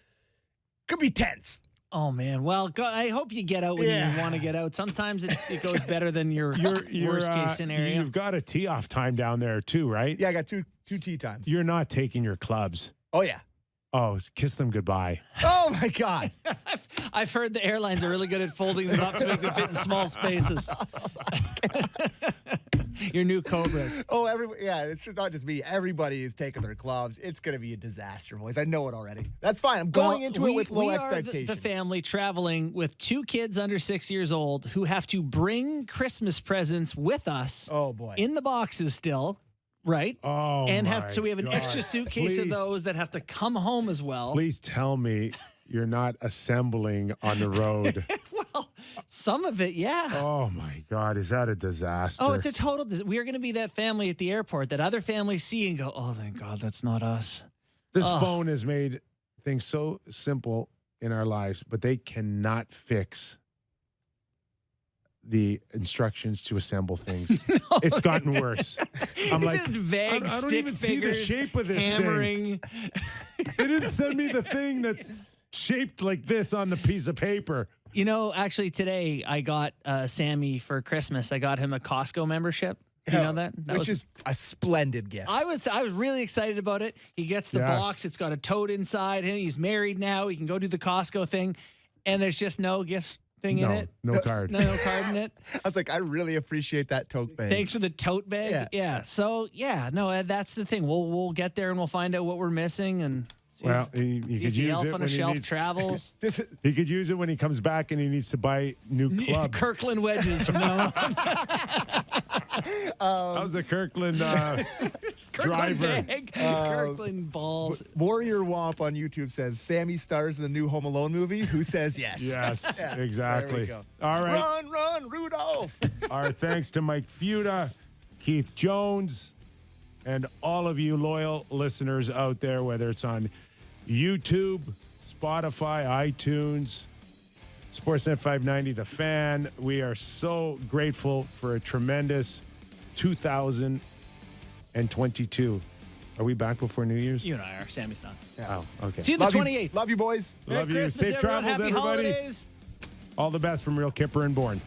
Could be tense. Oh, man. Well, I hope you get out when you want to get out. Sometimes it goes better than your worst-case scenario. You've got a tee-off time down there, too, right? Yeah, I got two tee times. You're not taking your clubs. Oh, yeah. Oh, kiss them goodbye. Oh, my God. I've heard the airlines are really good at folding them up to make them fit in small spaces. Your new Cobras. Oh, it's just not just me. Everybody is taking their clubs. It's going to be a disaster, boys. I know it already. That's fine. I'm going into it with low expectations. We are the family traveling with 2 kids under 6 years old who have to bring Christmas presents with us. Oh, boy. In the boxes still. Right. Oh, and my so we have an God. extra suitcase of those that have to come home as well. Please tell me you're not assembling on the road. Well, some of it, yeah. Oh my God, is that a disaster? Oh, it's a total. We are going to be that family at the airport that other families see and go, "Oh, thank God, that's not us." This phone has made things so simple in our lives, but they cannot fix the instructions to assemble things. No. It's gotten worse. I'm like, just vague I don't stick even see the figures, shape of this hammering. thing. They didn't send me the thing that's shaped like this on the piece of paper. You know, actually today I got Sammy for Christmas. I got him a Costco membership. You know that? Which is a splendid gift. I was really excited about it. He gets the box. It's got a tote inside him. He's married now. He can go do the Costco thing. And there's just no gift thing in it. No card. No card in it. I was like, I really appreciate that tote bag. Thanks for the tote bag. Yeah. So, that's the thing. We'll get there and we'll find out what we're missing and Well, he could use elf it on a when shelf he needs, travels. He could use it when he comes back and he needs to buy new clubs. Kirkland wedges from now on. How's the Kirkland Kirkland driver? bag. Kirkland balls. Warrior Womp on YouTube says Sammy stars in the new Home Alone movie. Who says yes? Yes, Yeah, exactly. there we go. All right. Run, Rudolph. Our thanks to Mike Futa, Keith Jones, and all of you loyal listeners out there, whether it's on YouTube, Spotify, iTunes, Sportsnet 590, The Fan. We are so grateful for a tremendous 2022. Are we back before New Year's? You and I are. Sammy's done. Oh, okay. See you the 28th. Love you, boys. Love you. Christmas, Safe everyone. travels, Happy everybody. holidays. All the best from Real Kyper and Bourne.